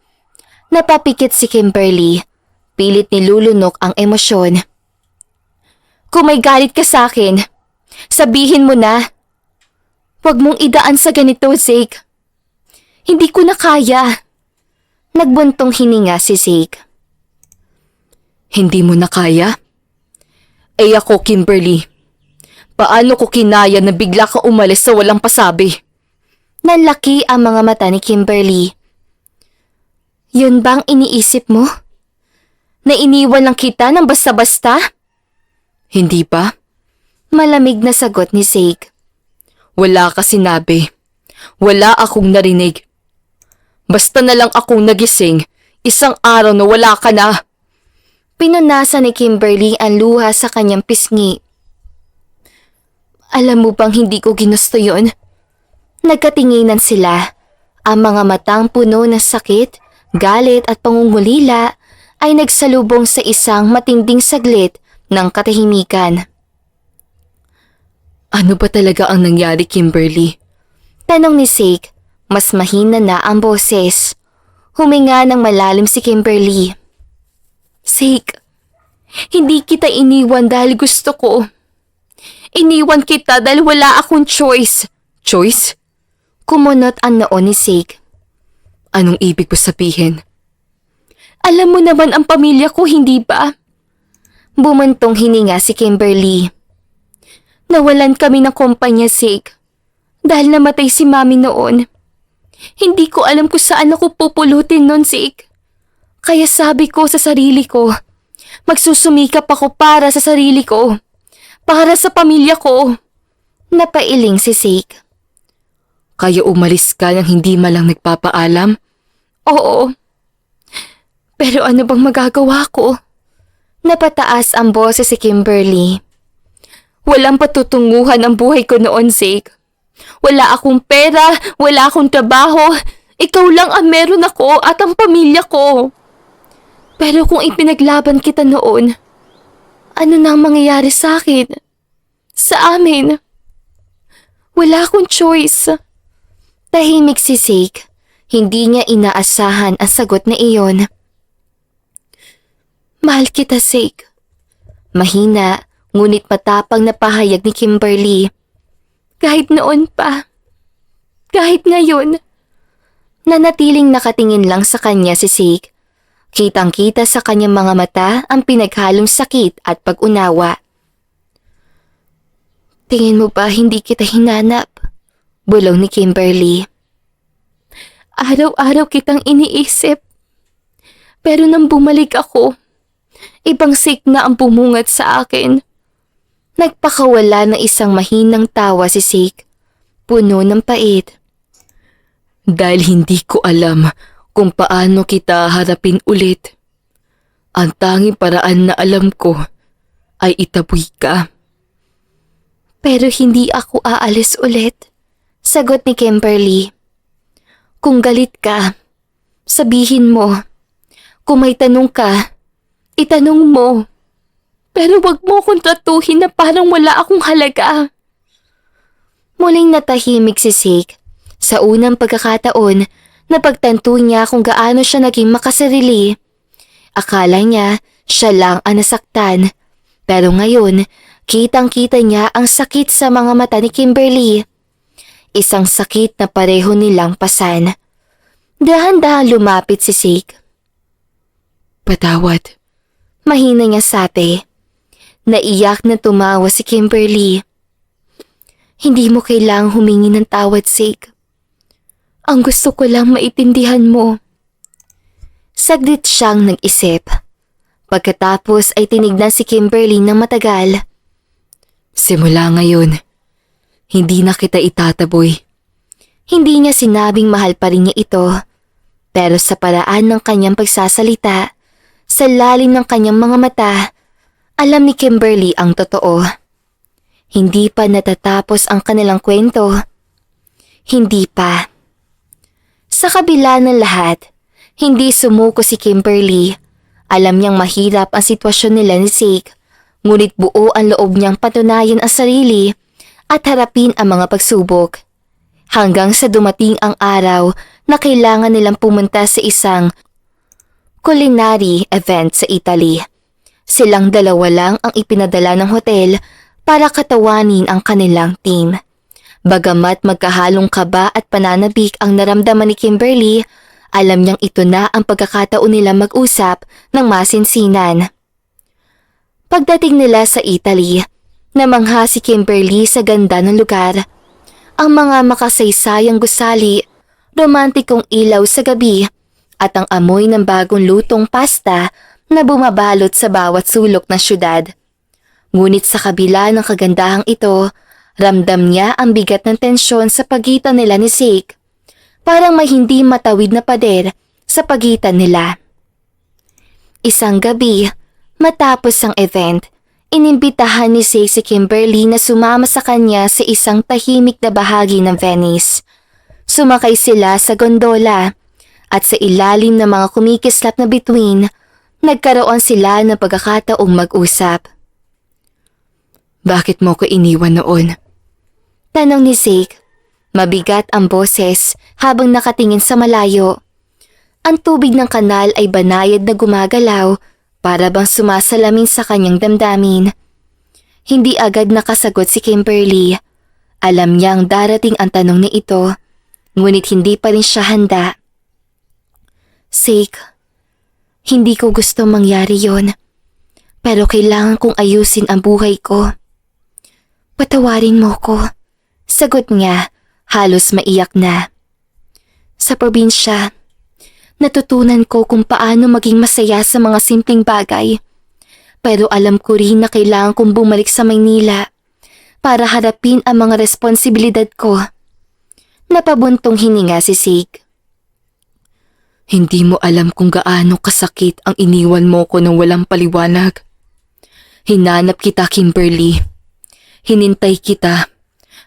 Napapikit si Kimberly. Pilit nilulunok ang emosyon. Kung may galit ka sa akin, sabihin mo na. Huwag mong idaan sa ganito, Zeke. Hindi ko na kaya. Nagbuntong hininga si Zeke. Hindi mo na kaya? Eh ako, Kimberly. Paano ko kinaya na bigla ka umalis sa walang pasabi? Nanlaki ang mga mata ni Kimberly. Yun bang iniisip mo? Na iniwan lang kita ng basta-basta? Hindi ba? Malamig na sagot ni Zeke. Wala ka sinabi. Wala akong narinig. Basta na lang akong nagising, isang araw na wala ka na. Pinunasan ni Kimberly ang luha sa kanyang pisngi. Alam mo bang hindi ko ginusto yun? Nagkatinginan sila. Ang mga matang puno ng sakit, galit at pangungulila ay nagsalubong sa isang matinding saglit ng katahimikan. Ano ba talaga ang nangyari, Kimberly? Tanong ni Zeke, mas mahina na ang boses. Huminga ng malalim si Kimberly. Zeke, hindi kita iniwan dahil gusto ko. Iniwan kita dahil wala akong choice. Choice? Kumunot ang noo ni Zeke. Anong ibig mo sabihin? Alam mo naman ang pamilya ko, hindi ba? Bumantong hininga si Kimberly. Nawalan kami ng kumpanya, Zeke. Dahil namatay si Mami noon. Hindi ko alam kung saan ako pupulutin nun, Zeke. Kaya sabi ko sa sarili ko, magsusumikap ako para sa sarili ko. Para sa pamilya ko. Napailing si Zeke. Kaya umalis ka nang hindi malang nagpapaalam? Oo. Pero ano bang magagawa ko? Napataas ang boses si Kimberly. Walang patutunguhan ang buhay ko noon, Zeke. Wala akong pera, wala akong trabaho. Ikaw lang ang meron ako at ang pamilya ko. Pero kung ipinaglaban kita noon, ano nang mangyayari sa akin? Sa amin? Wala akong choice. Tahimik si Zeke. Hindi niya inaasahan ang sagot na iyon. Mahal kita, Zeke. Mahina, ngunit matapang na pahayag ni Kimberly. Kahit noon pa. Kahit ngayon. Nanatiling nakatingin lang sa kanya si Zeke. Kitang-kita sa kanyang mga mata ang pinaghalong sakit at pag-unawa. Tingin mo ba hindi kita hinanap? Bulong ni Kimberly. Araw-araw kitang iniisip. Pero nang bumalik ako, ibang Zeke na ang bumungad sa akin. Nagpakawala ng isang mahinang tawa si Zeke, puno ng pait. Dahil hindi ko alam kung paano kita harapin ulit. Ang tanging paraan na alam ko ay itaboy ka. Pero hindi ako aalis ulit, sagot ni Kimberly. Kung galit ka, sabihin mo. Kung may tanong ka, itanong mo. Pero wag mo akong tratuhin na parang wala akong halaga. Muling natahimik si Zeke. Sa unang pagkakataon, napagtanto niya kung gaano siya naging makasarili. Akala niya siya lang ang nasaktan. Pero ngayon, kitang-kita niya ang sakit sa mga mata ni Kimberly. Isang sakit na pareho nilang pasan. Dahan-dahan lumapit si Zeke. Patawad. Mahina niya sabi. Naiyak na tumawa si Kimberly. Hindi mo kailangang humingi ng tawad, Zeke. Ang gusto ko lang maitindihan mo. Saglit siyang nag-isip. Pagkatapos ay tinignan si Kimberly ng matagal. Simula ngayon, hindi na kita itataboy. Hindi niya sinabing mahal pa rin niya ito. Pero sa paraan ng kanyang pagsasalita, sa lalim ng kanyang mga mata, alam ni Kimberly ang totoo. Hindi pa natatapos ang kanilang kwento. Hindi pa. Sa kabila ng lahat, hindi sumuko si Kimberly. Alam niyang mahirap ang sitwasyon nila ni Zeke, ngunit buo ang loob niyang patunayan ang sarili at harapin ang mga pagsubok. Hanggang sa dumating ang araw na kailangan nilang pumunta sa isang culinary event sa Italy. Silang dalawa lang ang ipinadala ng hotel para katawanin ang kanilang team. Bagamat magkahalong kaba at pananabik ang naramdaman ni Kimberly, alam niyang ito na ang pagkakataon nila mag-usap ng masinsinan. Pagdating nila sa Italy, namangha si Kimberly sa ganda ng lugar. Ang mga makasaysayang gusali, romantikong ilaw sa gabi, at ang amoy ng bagong lutong pasta na bumabalot sa bawat sulok ng syudad. Ngunit sa kabila ng kagandahang ito, ramdam niya ang bigat ng tensyon sa pagitan nila ni Zeke. Parang may hindi matawid na pader sa pagitan nila. Isang gabi, matapos ang event, inimbitahan ni Zeke si Kimberly na sumama sa kanya sa isang tahimik na bahagi ng Venice. Sumakay sila sa gondola at sa ilalim ng mga kumikislap na bituin, nagkaroon sila ng pagkakataong mag-usap. Bakit mo ko iniwan noon? Tanong ni Zeke. Mabigat ang boses habang nakatingin sa malayo. Ang tubig ng kanal ay banayad na gumagalaw para bang sumasalamin sa kanyang damdamin. Hindi agad nakasagot si Kimberly. Alam niyang darating ang tanong ni ito, ngunit hindi pa rin siya handa. Zeke, Hindi ko gusto mangyari yon. Pero kailangan kong ayusin ang buhay ko. Patawarin mo ko. Sagot niya, halos maiyak na. Sa probinsya, natutunan ko kung paano maging masaya sa mga simpleng bagay. Pero alam ko rin na kailangan kong bumalik sa Maynila para harapin ang mga responsibilidad ko. Napabuntong hininga si Sig. Hindi mo alam kung gaano kasakit ang iniwan mo ko ng walang paliwanag. Hinanap kita, Kimberly. Hinintay kita,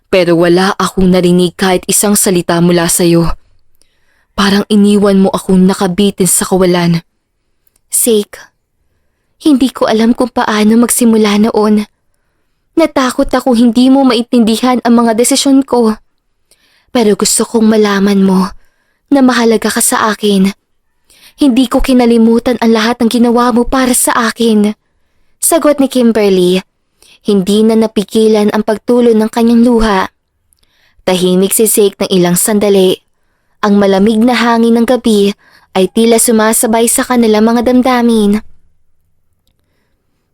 pero wala akong narinig kahit isang salita mula sa'yo. Parang iniwan mo akong nakabitin sa kawalan. Sig, hindi ko alam kung paano magsimula noon. Natakot ako hindi mo maintindihan ang mga desisyon ko. Pero gusto kong malaman mo na mahalaga ka sa akin. Hindi ko kinalimutan ang lahat ng ginawa mo para sa akin. Sagot ni Kimberly, hindi na napigilan ang pagtulo ng kanyang luha. Tahimik si Sig ng ilang sandali. Ang malamig na hangin ng gabi ay tila sumasabay sa kanilang mga damdamin.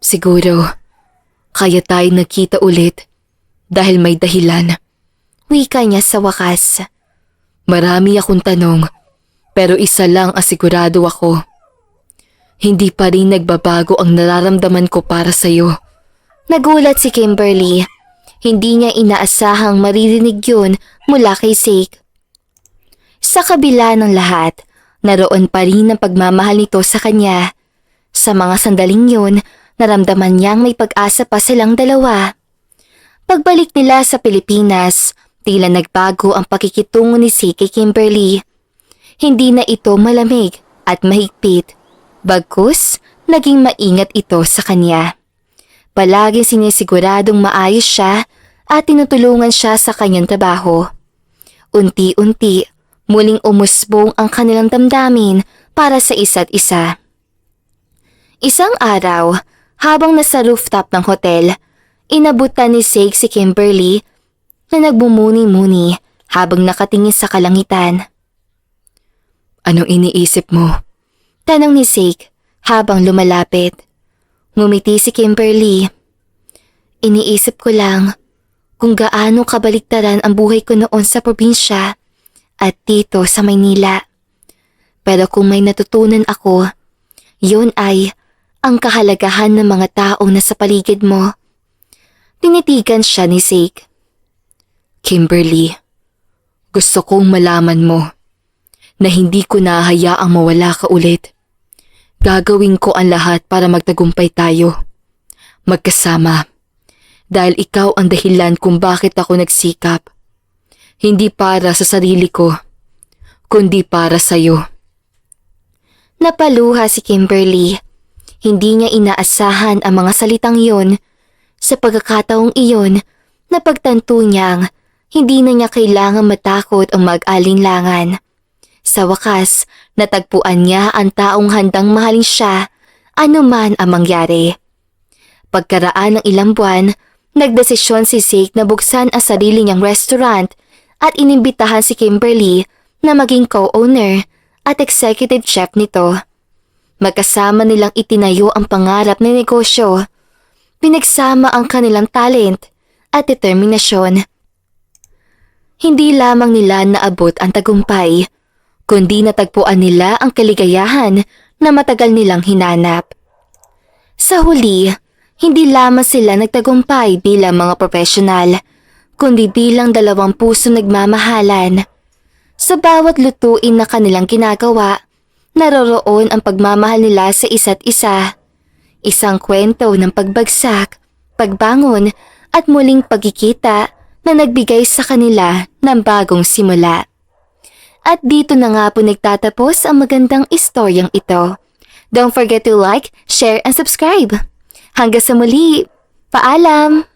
Siguro, kaya tayo nagkita ulit dahil may dahilan. Wika niya sa wakas. Marami akong tanong, pero isa lang ang sigurado ako. Hindi pa rin nagbabago ang nararamdaman ko para sa'yo. Nagulat si Kimberly. Hindi niya inaasahang maririnig yun mula kay Sig. Sa kabila ng lahat, naroon pa rin ang pagmamahal nito sa kanya. Sa mga sandaling yun, naramdaman niyang may pag-asa pa silang dalawa. Pagbalik nila sa Pilipinas, tila nagbago ang pakikitungo ni Sig kay Kimberly. Hindi na ito malamig at mahigpit. Bagkus, naging maingat ito sa kanya. Palagi sinisiguradong maayos siya at tinutulungan siya sa kanyang trabaho. Unti-unti, muling umusbong ang kanilang damdamin para sa isa't isa. Isang araw, habang nasa rooftop ng hotel, inabutan ni Sig si Kimberly na nagbumuni-muni habang nakatingin sa kalangitan. Anong iniisip mo? Tanong ni Sig habang lumalapit. Ngumiti si Kimberly. Iniisip ko lang kung gaano kabaliktaran ang buhay ko noon sa probinsya at dito sa Maynila. Pero kung may natutunan ako, yun ay ang kahalagahan ng mga taong nasa paligid mo. Tinitigan siya ni Sig. Kimberly, gusto kong malaman mo na hindi ko nahahayaang mawala ka ulit. Gagawin ko ang lahat para magtagumpay tayo. Magkasama. Dahil ikaw ang dahilan kung bakit ako nagsikap. Hindi para sa sarili ko, kundi para sa'yo. Napaluha si Kimberly. Hindi niya inaasahan ang mga salitang iyon. Sa pagkakataong iyon, napagtanto niyang hindi na niya kailangan matakot o mag-alinlangan. Sa wakas, natagpuan niya ang taong handang mahalin siya, anuman ang mangyari. Pagkaraan ng ilang buwan, nagdesisyon si Sig na buksan ang sarili niyang restaurant at inimbitahan si Kimberly na maging co-owner at executive chef nito. Magkasama nilang itinayo ang pangarap na negosyo. Pinagsama ang kanilang talent at determinasyon. Hindi lamang nila naabot ang tagumpay, kundi natagpuan nila ang kaligayahan na matagal nilang hinanap. Sa huli, hindi lamang sila nagtagumpay bilang mga profesional, kundi bilang dalawang puso nagmamahalan. Sa bawat lutuin na kanilang ginagawa, naroroon ang pagmamahal nila sa isa't isa. Isang kwento ng pagbagsak, pagbangon at muling pagkikita na nagbigay sa kanila ng bagong simula. At dito na nga po nagtatapos ang magandang istoryang ito. Don't forget to like, share, and subscribe. Hanggang sa muli, paalam!